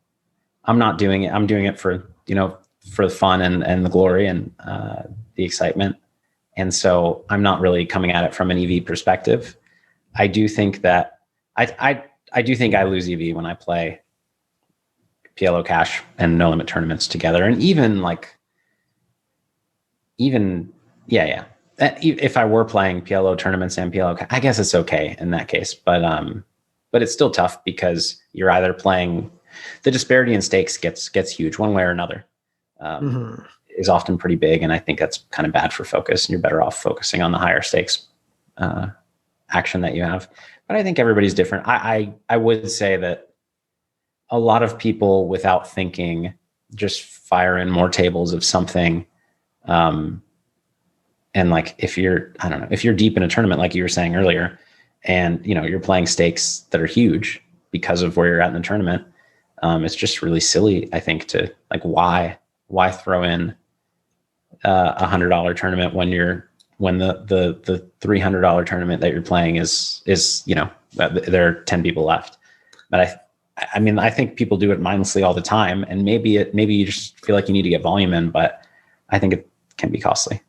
I'm not doing it. I'm doing it for the fun and the glory and the excitement. And so I'm not really coming at it from an EV perspective. I do think that I do think I lose EV when I play PLO cash and no limit tournaments together. And if I were playing PLO tournaments and PLO, I guess it's okay in that case. But it's still tough because you're either playing, the disparity in stakes gets huge one way or another. Is often pretty big, and I think that's kind of bad for focus. And you're better off focusing on the higher stakes action that you have. But I think everybody's different. I would say that a lot of people, without thinking, just fire in more tables of something. And like if you're deep in a tournament, like you were saying earlier, and you're playing stakes that are huge because of where you're at in the tournament, it's just really silly, I think, to like why throw in $100 tournament when the $300 tournament that you're playing is there are 10 people left. But I think people do it mindlessly all the time, and maybe you just feel like you need to get volume in, but I think it can be costly.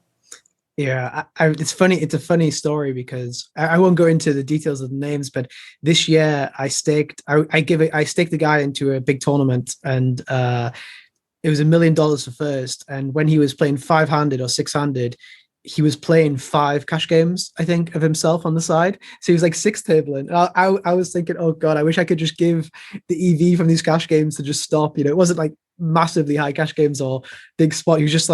Yeah, it's funny. It's a funny story because I won't go into the details of the names, but this year I staked the guy into a big tournament, and it was $1 million for first. And when he was playing 5-handed or 6-handed, he was playing 5 cash games, I think, of himself on the side. So he was like 6-tabling. I was thinking, oh God, I wish I could just give the EV from these cash games to just stop. It wasn't like massively high cash games or big spot. He was just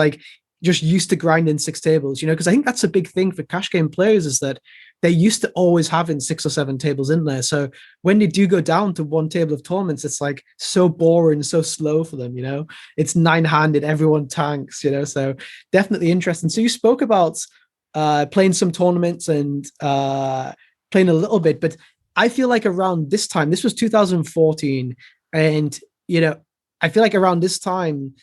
used to grinding 6 tables, because I think that's a big thing for cash game players, is that they're used to always having 6 or 7 tables in there. So when they do go down to 1 table of tournaments, it's like so boring, so slow for them, it's 9-handed, everyone tanks, so definitely interesting. So you spoke about playing some tournaments and playing a little bit, but I feel like around this time, this was 2014, and, I feel like around this time,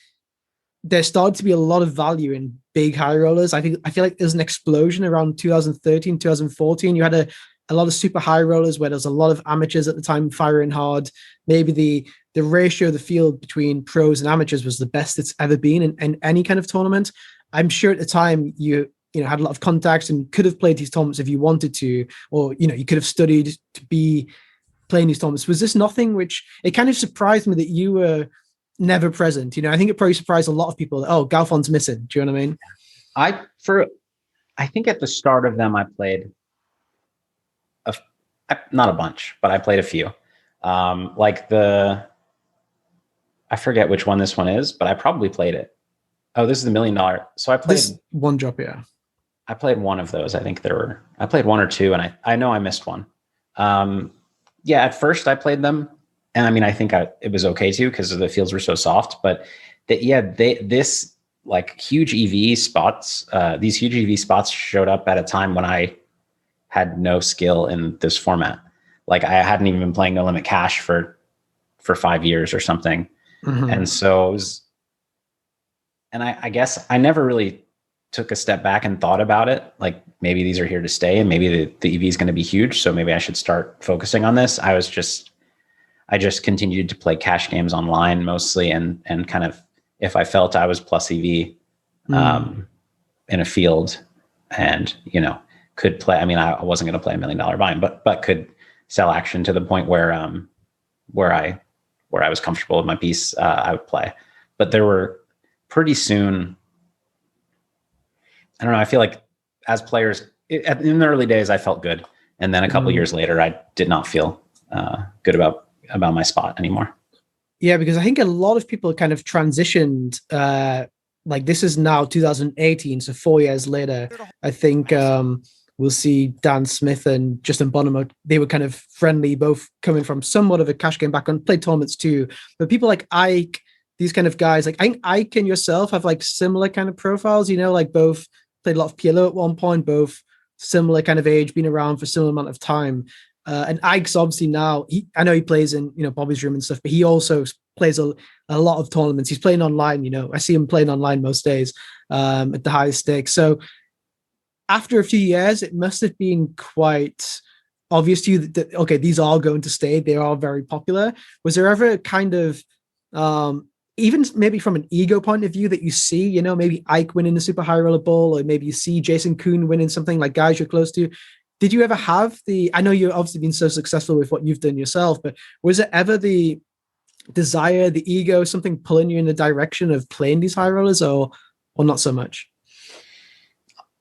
there started to be a lot of value in big high rollers. I feel like there's an explosion around 2013, 2014. You had a lot of super high rollers where there's a lot of amateurs at the time firing hard. Maybe the ratio of the field between pros and amateurs was the best it's ever been in any kind of tournament. I'm sure at the time you had a lot of contacts and could have played these tournaments if you wanted to, or you could have studied to be playing these tournaments. Was this nothing which it kind of surprised me that you were never present? I think it probably surprised a lot of people that, oh, Galfond's missing. Do you know what I mean? I think at the start of them, I played not a bunch, but I played a few. I forget which one this one is, but I probably played it. Oh, this is the $1 million. So I played this one drop. Yeah. I played one of those. I think I played 1 or 2, and I know I missed one. At first I played them. And I think it was okay too, because the fields were so soft. But this like huge EV spots, these huge EV spots showed up at a time when I had no skill in this format. Like I hadn't even been playing no limit cash for 5 years or something. And so I guess I never really took a step back and thought about it, like maybe these are here to stay and maybe the EV is going to be huge. So maybe I should start focusing on this. I just continued to play cash games online mostly. And kind of, if I felt I was plus EV in a field and, you know, could play, I mean, I wasn't going to play $1 million bind, but could sell action to the point where I was comfortable with my piece, I would play. But there were pretty soon, I don't know, I feel like as players, in the early days, I felt good. And then a couple years later, I did not feel good about my spot anymore. Yeah, because I think a lot of people kind of transitioned, like this is now 2018, so 4 years later. I think we'll see Dan Smith and Justin Bonomo, they were kind of friendly, both coming from somewhat of a cash game background, played tournaments too. But people like Ike, these kind of guys, like I think Ike and yourself have like similar kind of profiles, you know, like both played a lot of PLO at one point, both similar kind of age, been around for a similar amount of time. And Ike's obviously now, I know he plays in, you know, Bobby's room and stuff, but he also plays a lot of tournaments. He's playing online, you know, I see him playing online most days at the highest stakes. So after a few years, it must have been quite obvious to you that okay, these are going to stay. They are very popular. Was there ever a kind of, even maybe from an ego point of view that you see, you know, maybe Ike winning the Super High Roller Bowl, or maybe you see Jason Kuhn winning something, like guys you're close to? Did you ever have I know you've obviously been so successful with what you've done yourself, but was it ever the desire, the ego, something pulling you in the direction of playing these high rollers, or not so much?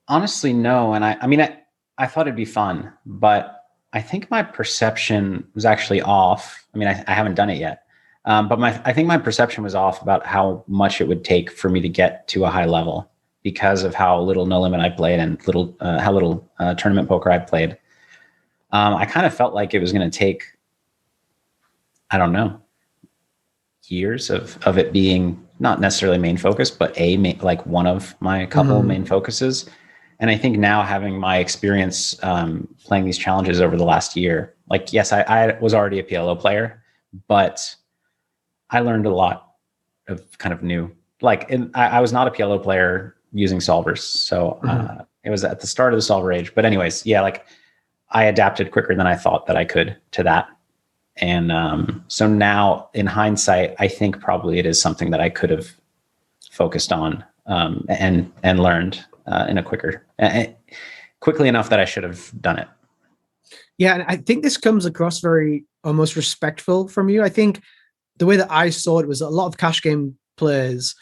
Honestly, no. And I mean, I thought it'd be fun, but I think my perception was actually off. I mean, I haven't done it yet, but I think my perception was off about how much it would take for me to get to a high level because of how little no limit I played and how little tournament poker I played. I kind of felt like it was going to take, I don't know, years of it being not necessarily main focus, but like one of my couple main focuses. And I think now, having my experience playing these challenges over the last year, like, yes, I was already a PLO player, but I learned a lot of kind of new, like, I was not a PLO player using solvers. So it was at the start of the solver age. But anyways, yeah, like I adapted quicker than I thought that I could to that. And so now in hindsight, I think probably it is something that I could have focused on and learned in a quickly enough that I should have done it. Yeah, and I think this comes across very almost respectful from you. I think the way that I saw it was a lot of cash game players,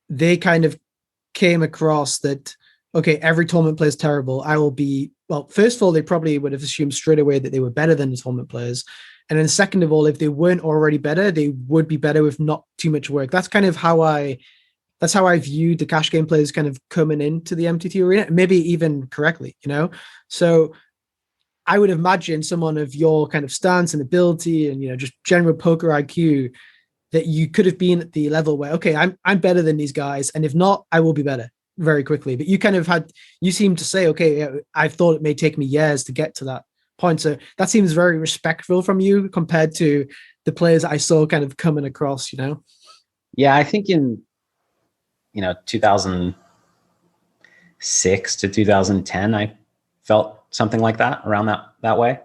they kind of came across that, okay, every tournament player is terrible. I will be, well, first of all, they probably would have assumed straight away that they were better than the tournament players. And then second of all, if they weren't already better, they would be better with not too much work. That's kind of how I viewed the cash game players kind of coming into the MTT arena, maybe even correctly, you know? So I would imagine someone of your kind of stance and ability and, you know, just general poker IQ, that you could have been at the level where, okay, I'm better than these guys. And if not, I will be better very quickly. But you kind of you seem to say, okay, I thought it may take me years to get to that point. So that seems very respectful from you compared to the players I saw kind of coming across, you know? Yeah, I think in, 2006 to 2010, I felt something like that, around that way.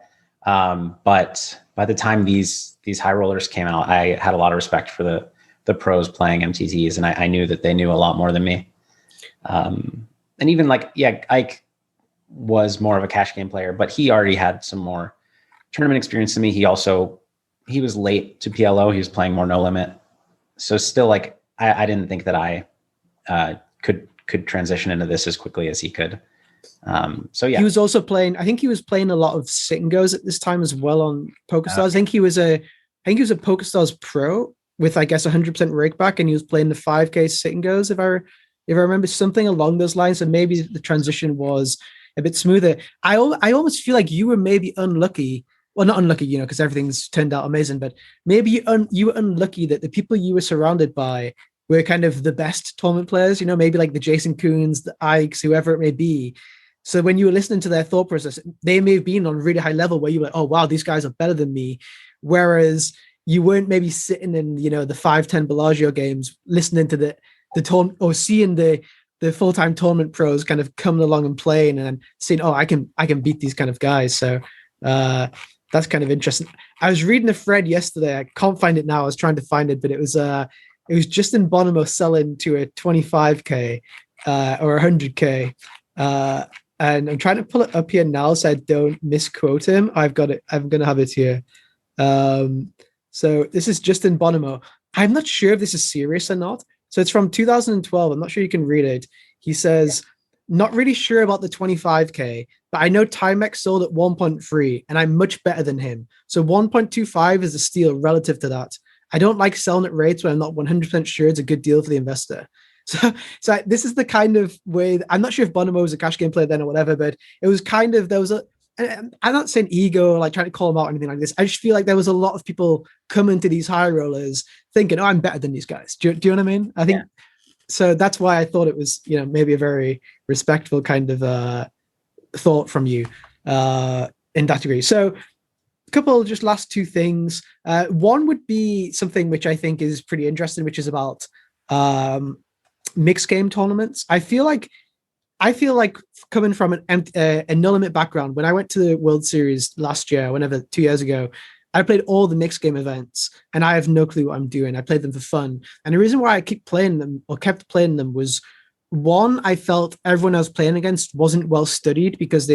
But by the time these high rollers came out, I had a lot of respect for the pros playing MTTs, and I knew that they knew a lot more than me. And even like, yeah, Ike was more of a cash game player, but he already had some more tournament experience than me. He was late to PLO. He was playing more no limit. So still, like, I didn't think that I could transition into this as quickly as he could. So yeah, he was also playing. I think he was playing a lot of sit and goes at this time as well on PokerStars. I think he was a PokerStars pro with, I guess, 100% rake back, and he was playing the 5K sit and goes, if I remember, something along those lines. And maybe the transition was a bit smoother. I almost feel like you were maybe unlucky. Well, not unlucky, you know, because everything's turned out amazing, but maybe you were unlucky that the people you were surrounded by were kind of the best tournament players, you know, maybe like the Jason Kuhns, the Ikes, whoever it may be. So when you were listening to their thought process, they may have been on a really high level where you were like, oh, wow, these guys are better than me. Whereas you weren't maybe sitting in, you know, the 5-10 Bellagio games, listening to the tone or seeing the the full-time tournament pros kind of coming along and playing and seeing, oh, I can beat these kind of guys. So that's kind of interesting. I was reading a thread yesterday. I can't find it now. I was trying to find it, but it was Justin Bonomo selling to a 25K or 100K. And I'm trying to pull it up here now so I don't misquote him. I've got it. I'm going to have it here. So this is Justin Bonomo. I'm not sure if this is serious or not. So it's from 2012. I'm not sure you can read it. He says, not really sure about the 25K, but I know Timex sold at 1.3 and I'm much better than him. So 1.25 is a steal relative to that. I don't like selling at rates when I'm not 100% sure it's a good deal for the investor. So this is the kind of way, I'm not sure if Bonomo was a cash game player then or whatever, but it was kind of, there was I'm not saying ego or like trying to call them out or anything like this. I just feel like there was a lot of people coming to these high rollers thinking, oh, I'm better than these guys. Do you know what I mean? I think so. That's why I thought it was, maybe a very respectful kind of thought from you in that degree. So a couple just last two things. One would be something which I think is pretty interesting, which is about mixed game tournaments. I feel like coming from a no limit background, when I went to the World Series last year, 2 years ago, I played all the mixed game events and I have no clue what I'm doing. I played them for fun. And the reason why I kept playing them was, one, I felt everyone I was playing against wasn't well studied because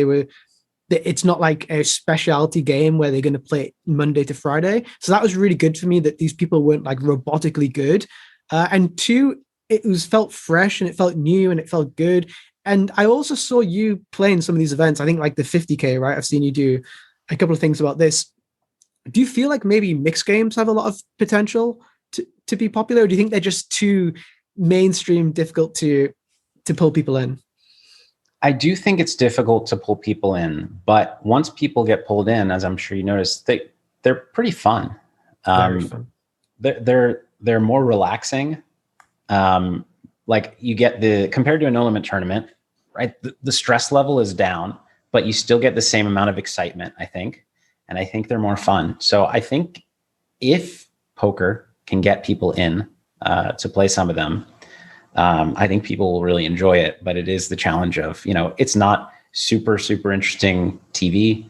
it's not like a specialty game where they're going to play Monday to Friday. So that was really good for me that these people weren't like robotically good. And two, it felt fresh and it felt new and it felt good. And I also saw you playing some of these events. I think like the 50K, right? I've seen you do a couple of things about this. Do you feel like maybe mixed games have a lot of potential to be popular? Or do you think they're just too mainstream, difficult to pull people in? I do think it's difficult to pull people in, but once people get pulled in, as I'm sure you noticed, they're pretty fun. Very fun. They're more relaxing. Like you get compared to a no limit tournament, right? The stress level is down, but you still get the same amount of excitement, I think. And I think they're more fun. So I think if poker can get people in to play some of them, I think people will really enjoy it. But it is the challenge of, it's not super, super interesting TV.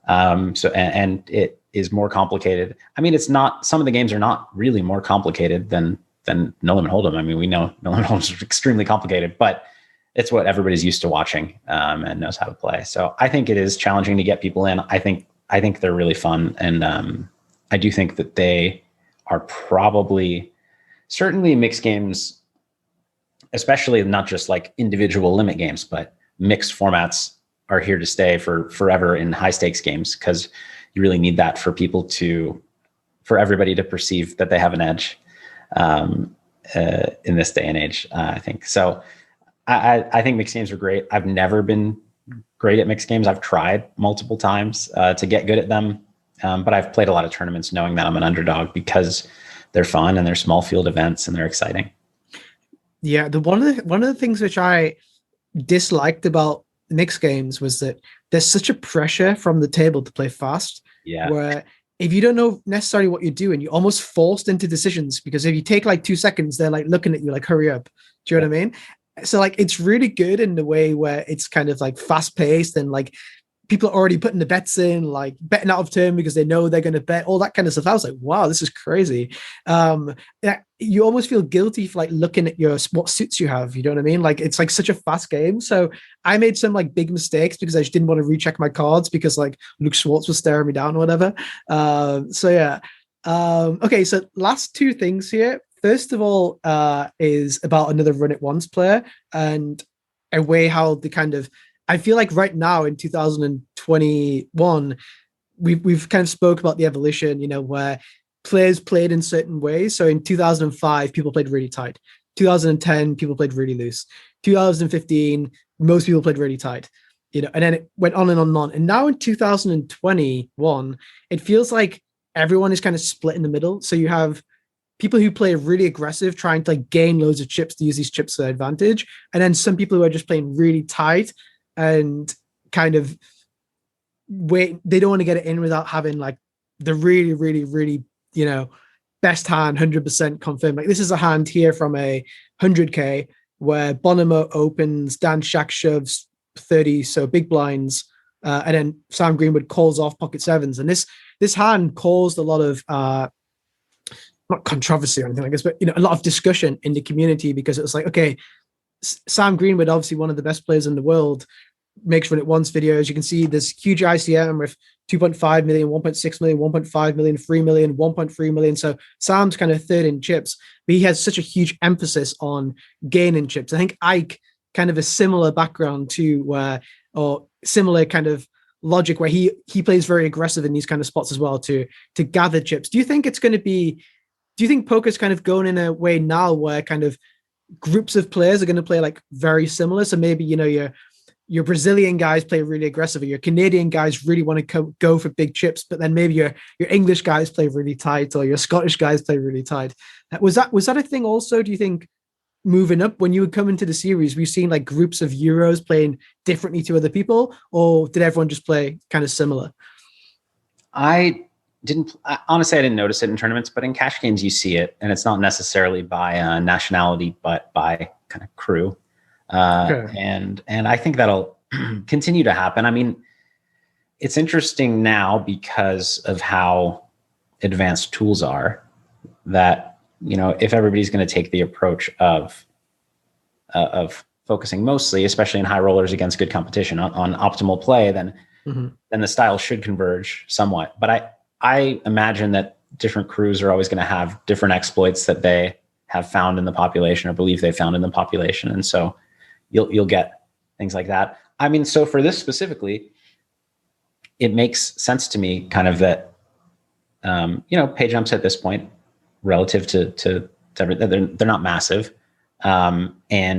And it is more complicated. I mean, some of the games are not really more complicated than No Limit Hold'em. I mean, we know No Limit Hold'em is extremely complicated, but it's what everybody's used to watching and knows how to play. So I think it is challenging to get people in. I think they're really fun. And I do think that they are certainly mixed games, especially not just like individual limit games, but mixed formats are here to stay for forever in high stakes games, because you really need that for everybody to perceive that they have an edge in this day and age, I think. So I think mixed games are great. I've never been great at mixed games. I've tried multiple times to get good at them, but I've played a lot of tournaments knowing that I'm an underdog because they're fun and they're small field events and they're exciting. Yeah, one of the things which I disliked about mixed games was that there's such a pressure from the table to play fast. Yeah. Where if you don't know necessarily what you're doing, you're almost forced into decisions, because if you take like 2 seconds, they're like looking at you like, hurry up. Do you know what I mean? So like, it's really good in the way where it's kind of like fast paced and like people are already putting the bets in, like betting out of turn because they know they're going to bet, all that kind of stuff. I was like, wow, this is crazy. You almost feel guilty for like looking at what suits you have. You know what I mean? Like, it's like such a fast game. So I made some like big mistakes because I just didn't want to recheck my cards because like Luke Schwartz was staring me down or whatever. Okay. So last two things here. First of all, is about another run it once player and a way how the kind of, I feel like right now in 2021, we've kind of spoke about the evolution, where players played in certain ways. So in 2005, people played really tight. 2010, people played really loose. 2015, most people played really tight, and then it went on and on and on. And now in 2021, it feels like everyone is kind of split in the middle. So you have people who play really aggressive, trying to like gain loads of chips to use these chips to their advantage. And then some people who are just playing really tight and kind of they don't want to get it in without having like the really, really, really, best hand, 100% confirmed. Like, this is a hand here from a 100K where Bonomo opens, Dan Shack shoves 30 so big blinds, and then Sam Greenwood calls off pocket sevens. And this hand caused a lot of not controversy or anything like this, but a lot of discussion in the community, because it was like, okay, Sam Greenwood, obviously one of the best players in the world, makes run it once videos. You can see this huge ICM with 2.5 million, 1.6 million, 1.5 million, 3 million, 1.3 million. So Sam's kind of third in chips, but he has such a huge emphasis on gaining chips. I think Ike kind of a similar background to or similar kind of logic where he plays very aggressive in these kind of spots as well to gather chips. Do you think poker's kind of going in a way now where kind of groups of players are going to play like very similar? So maybe, your Brazilian guys play really aggressive, or your Canadian guys really want to go for big chips, but then maybe your English guys play really tight, or your Scottish guys play really tight. Was that a thing also, do you think, moving up when you would come into the series? We've seen like groups of Euros playing differently to other people, or did everyone just play kind of similar? Honestly, I didn't notice it in tournaments, but in cash games you see it, and it's not necessarily by nationality, but by kind of crew. Okay. And I think that'll continue to happen. I mean, it's interesting now because of how advanced tools are, that, if everybody's going to take the approach of focusing mostly, especially in high rollers against good competition, on optimal play, then the style should converge somewhat. But I imagine that different crews are always going to have different exploits that they have found in the population, or believe they found in the population. And so you'll get things like that. I mean, so for this specifically, it makes sense to me kind of that, pay jumps at this point relative to they're not massive. And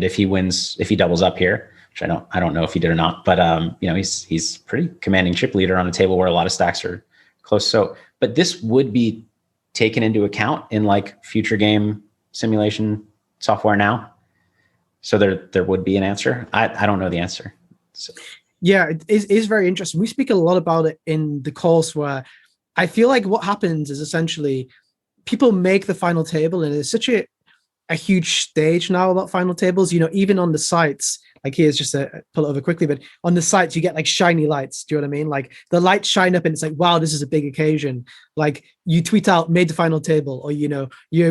if he doubles up here, which I don't know if he did or not, but he's pretty commanding chip leader on a table where a lot of stacks are close. So, but this would be taken into account in like future game simulation software now. So there would be an answer. I don't know the answer. So. Yeah, it is very interesting. We speak a lot about it in the course, where I feel like what happens is essentially people make the final table, and it's such a huge stage now about final tables. Even on the sites, like here's just a pull it over quickly, but on the sites you get like shiny lights. Do you know what I mean? Like the lights shine up and it's like, wow, this is a big occasion. Like you tweet out, made the final table, or you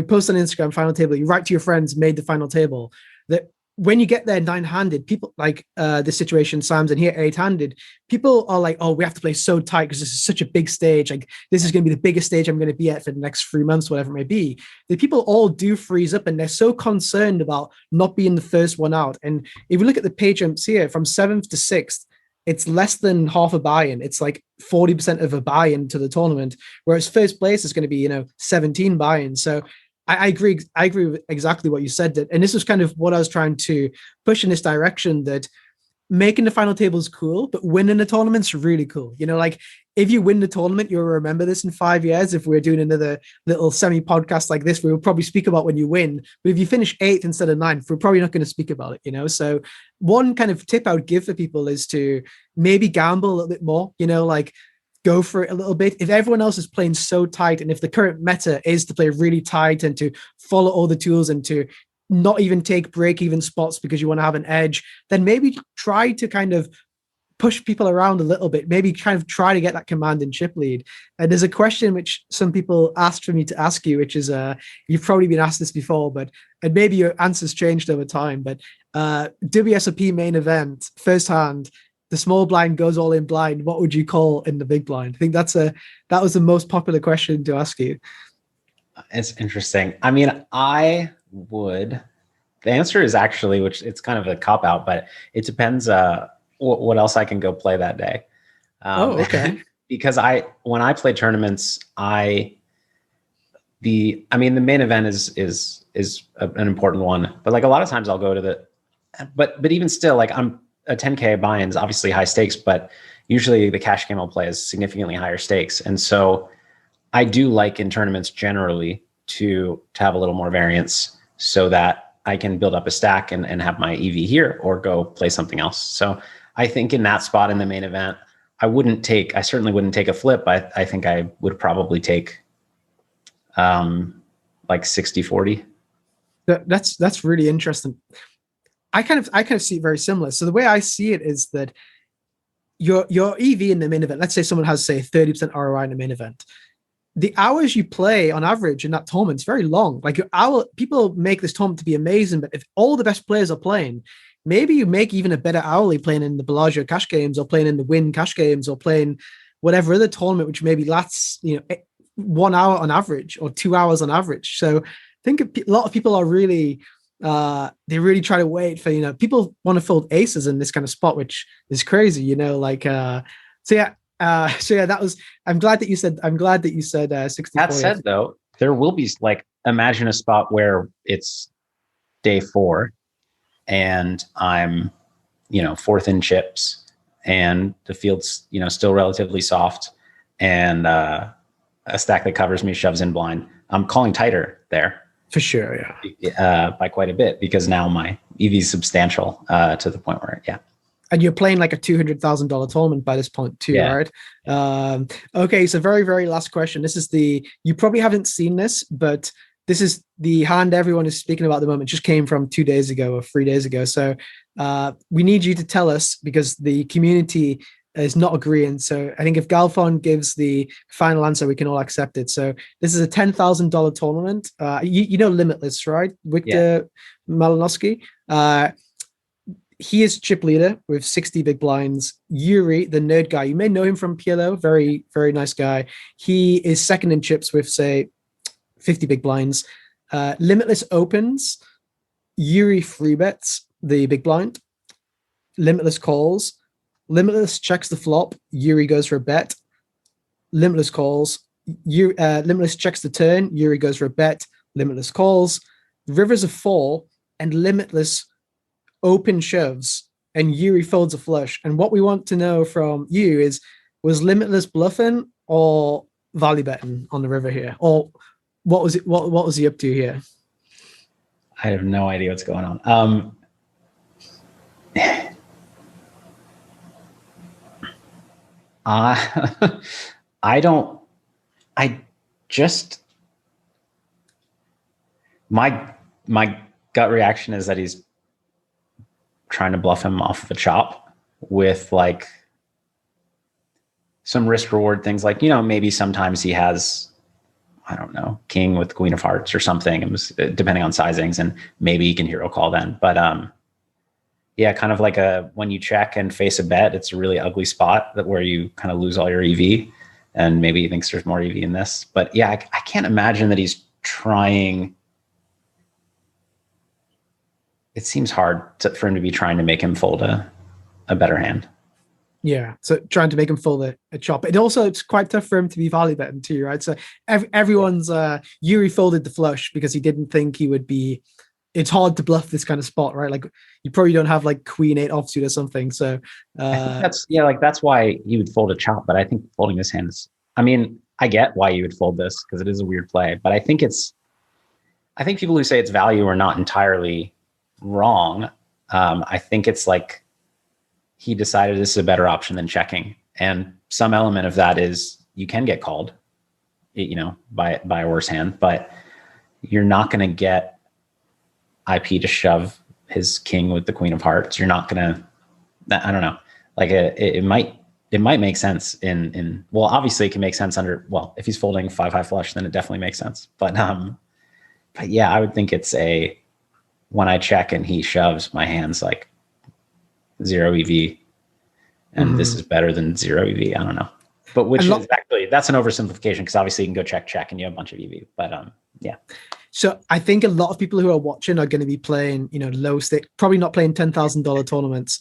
post on Instagram, final table, you write to your friends, made the final table. That when you get there 9-handed, people like this situation, Sam's in here 8-handed, people are like, oh, we have to play so tight because this is such a big stage. Like this is going to be the biggest stage I'm going to be at for the next 3 months, whatever it may be. The people all do freeze up, and they're so concerned about not being the first one out. And if you look at the pay jumps here from 7th to 6th, it's less than half a buy-in. It's like 40% of a buy-in to the tournament, whereas first place is going to be, 17 buy-ins. So I agree with exactly what you said. And this was kind of what I was trying to push in this direction, that making the final table is cool, but winning the tournament's really cool. Like if you win the tournament, you'll remember this in 5 years. If we're doing another little semi-podcast like this, we will probably speak about when you win. But if you finish 8th instead of 9th, we're probably not going to speak about it, So one kind of tip I would give for people is to maybe gamble a little bit more, like go for it a little bit. If everyone else is playing so tight, and if the current meta is to play really tight and to follow all the tools and to not even take break-even spots because you want to have an edge, then maybe try to kind of push people around a little bit, maybe kind of try to get that command and chip lead. And there's a question which some people asked for me to ask you, which is, you've probably been asked this before, and maybe your answers changed over time, but WSOP main event, first hand, the small blind goes all in blind, what would you call in the big blind? I think that was the most popular question to ask you. It's interesting. I mean, the answer is actually, which it's kind of a cop out, but it depends what else I can go play that day. Okay. Because when I play tournaments, the main event is an important one, but like a lot of times I'll go to but even still, like I'm a 10K buy-in is obviously high stakes, but usually the cash game I'll play is significantly higher stakes. And so I do like in tournaments generally to have a little more variance so that I can build up a stack and have my EV here or go play something else. So I think in that spot in the main event, I certainly wouldn't take a flip. I think I would probably take like 60-40. That's really interesting. I kind of see it very similar. So the way I see it is that your EV in the main event, let's say someone has, say, 30% ROI in the main event, the hours you play on average in that tournament is very long. Like, your hour, people make this tournament to be amazing, but if all the best players are playing, maybe you make even a better hourly playing in the Bellagio cash games, or playing in the Win cash games, or playing whatever other tournament which maybe lasts 1 hour on average or 2 hours on average. So I think a lot of people are really they really try to wait for, people want to fold aces in this kind of spot, which is crazy, so yeah. That was, I'm glad that you said 64. That said, though, there will be, like, imagine a spot where it's day 4 and I'm, fourth in chips, and the field's, still relatively soft, and a stack that covers me shoves in blind. I'm calling tighter there. For sure, yeah. By quite a bit, because now my EV is substantial to the point where, yeah. And you're playing like a $200,000 tournament by this point too, yeah. Right? Okay, so very, very last question. This is you probably haven't seen this, but this is the hand everyone is speaking about at the moment. It just came from 2 days ago or 3 days ago. So we need you to tell us, because the community is not agreeing. So I think if Galfond gives the final answer, we can all accept it. So this is a $10,000 tournament. You know Limitless, right? Victor Malinowski. He is chip leader with 60 big blinds. Yuri, the nerd guy, you may know him from PLO, very, very nice guy. He is second in chips with, say, 50 big blinds. Limitless opens. Yuri free bets the big blind. Limitless calls. Limitless checks the flop. Yuri goes for a bet. Limitless calls. Limitless checks the turn. Yuri goes for a bet. Limitless calls. Rivers of 4, and Limitless open shoves, and Yuri folds a flush. And what we want to know from you is, was Limitless bluffing or value betting on the river here? Or what was it? What was he up to here? I have no idea what's going on. My gut reaction is that he's trying to bluff him off of a chop with, like, some risk reward things, like, maybe sometimes he has, I don't know, king with queen of hearts or something, it was depending on sizings, and maybe he can hero call then. But yeah, kind of like when you check and face a bet, it's a really ugly spot where you kind of lose all your EV, and maybe he thinks there's more EV in this. But yeah, I can't imagine that he's trying. It seems hard for him to be trying to make him fold a better hand. Yeah, so trying to make him fold a chop. It's quite tough for him to be value betting too, right? So everyone's Yuri folded the flush because he didn't think he would be. It's hard to bluff this kind of spot, right? Like, you probably don't have like queen 8 offsuit or something. So I think that's why you would fold a chop. But I think folding this hand is, I get why you would fold this, because it is a weird play. But I think people who say it's value are not entirely wrong. I think it's like he decided this is a better option than checking, and some element of that is you can get called, by a worse hand, but you're not going to get IP to shove his king with the queen of hearts. You're not going to. I don't know. Like it might make sense in well, obviously it can make sense if he's folding 5-high flush, then it definitely makes sense. But yeah, I would think it's when I check and he shoves, my hand's like 0 EV, and this is better than 0 EV. I don't know, but that's an oversimplification, because obviously you can go check and you have a bunch of EV. But yeah. So I think a lot of people who are watching are going to be playing, low stake, probably not playing $10,000 tournaments.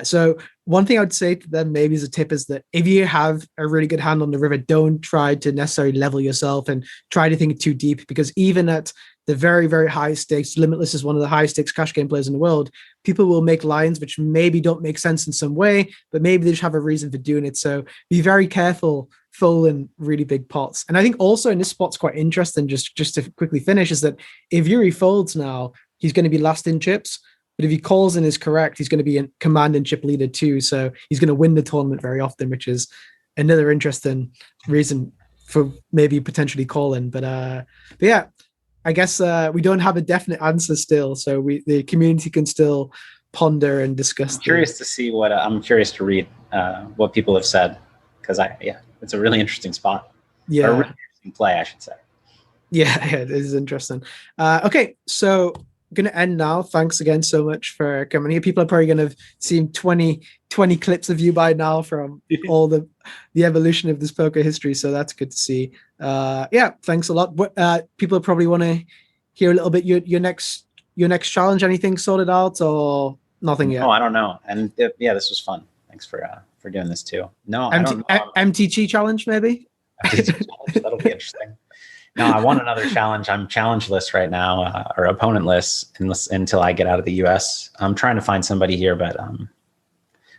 So one thing I would say to them, maybe as a tip, is that if you have a really good hand on the river, don't try to necessarily level yourself and try to think too deep, because even at the very, very high stakes, Limitless is one of the highest stakes cash game players in the world. People will make lines which maybe don't make sense in some way, but maybe they just have a reason for doing it. So be very careful folding really big pots. And I think also in this spot's quite interesting, just to quickly finish, is that if Yuri folds now, he's going to be last in chips. But if he calls and is correct, he's going to be in command and chip leader too. So he's going to win the tournament very often, which is another interesting reason for maybe potentially calling. But yeah, I guess we don't have a definite answer still, so the community can still ponder and discuss. I'm curious to see what I'm curious to read what people have said, because it's a really interesting spot. Yeah, or a really interesting play, I should say. Yeah, it is interesting. Okay, so going to end now. Thanks again so much for coming here. People are probably going to have seen 20 clips of you by now from all the evolution of this poker history. So that's good to see. Yeah, thanks a lot. People probably want to hear a little bit your next challenge. Anything sorted out or nothing yet? Oh, I don't know. And this was fun. Thanks for doing this too. No, I don't know. MTT challenge maybe. MTT challenge, that'll be interesting. No, I want another challenge. I'm challenge-less right now, or opponent-less until I get out of the US. I'm trying to find somebody here, but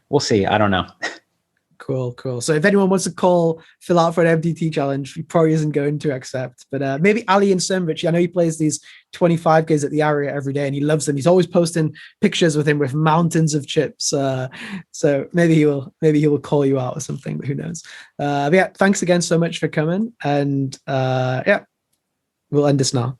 we'll see. I don't know. Cool. So if anyone wants to call Phil out for an MTT challenge, he probably isn't going to accept. But maybe Ali and Sembridge, I know he plays these 25Ks at the area every day and he loves them. He's always posting pictures with him with mountains of chips. So maybe he will call you out or something, but who knows? But yeah, thanks again so much for coming. And yeah, we'll end this now.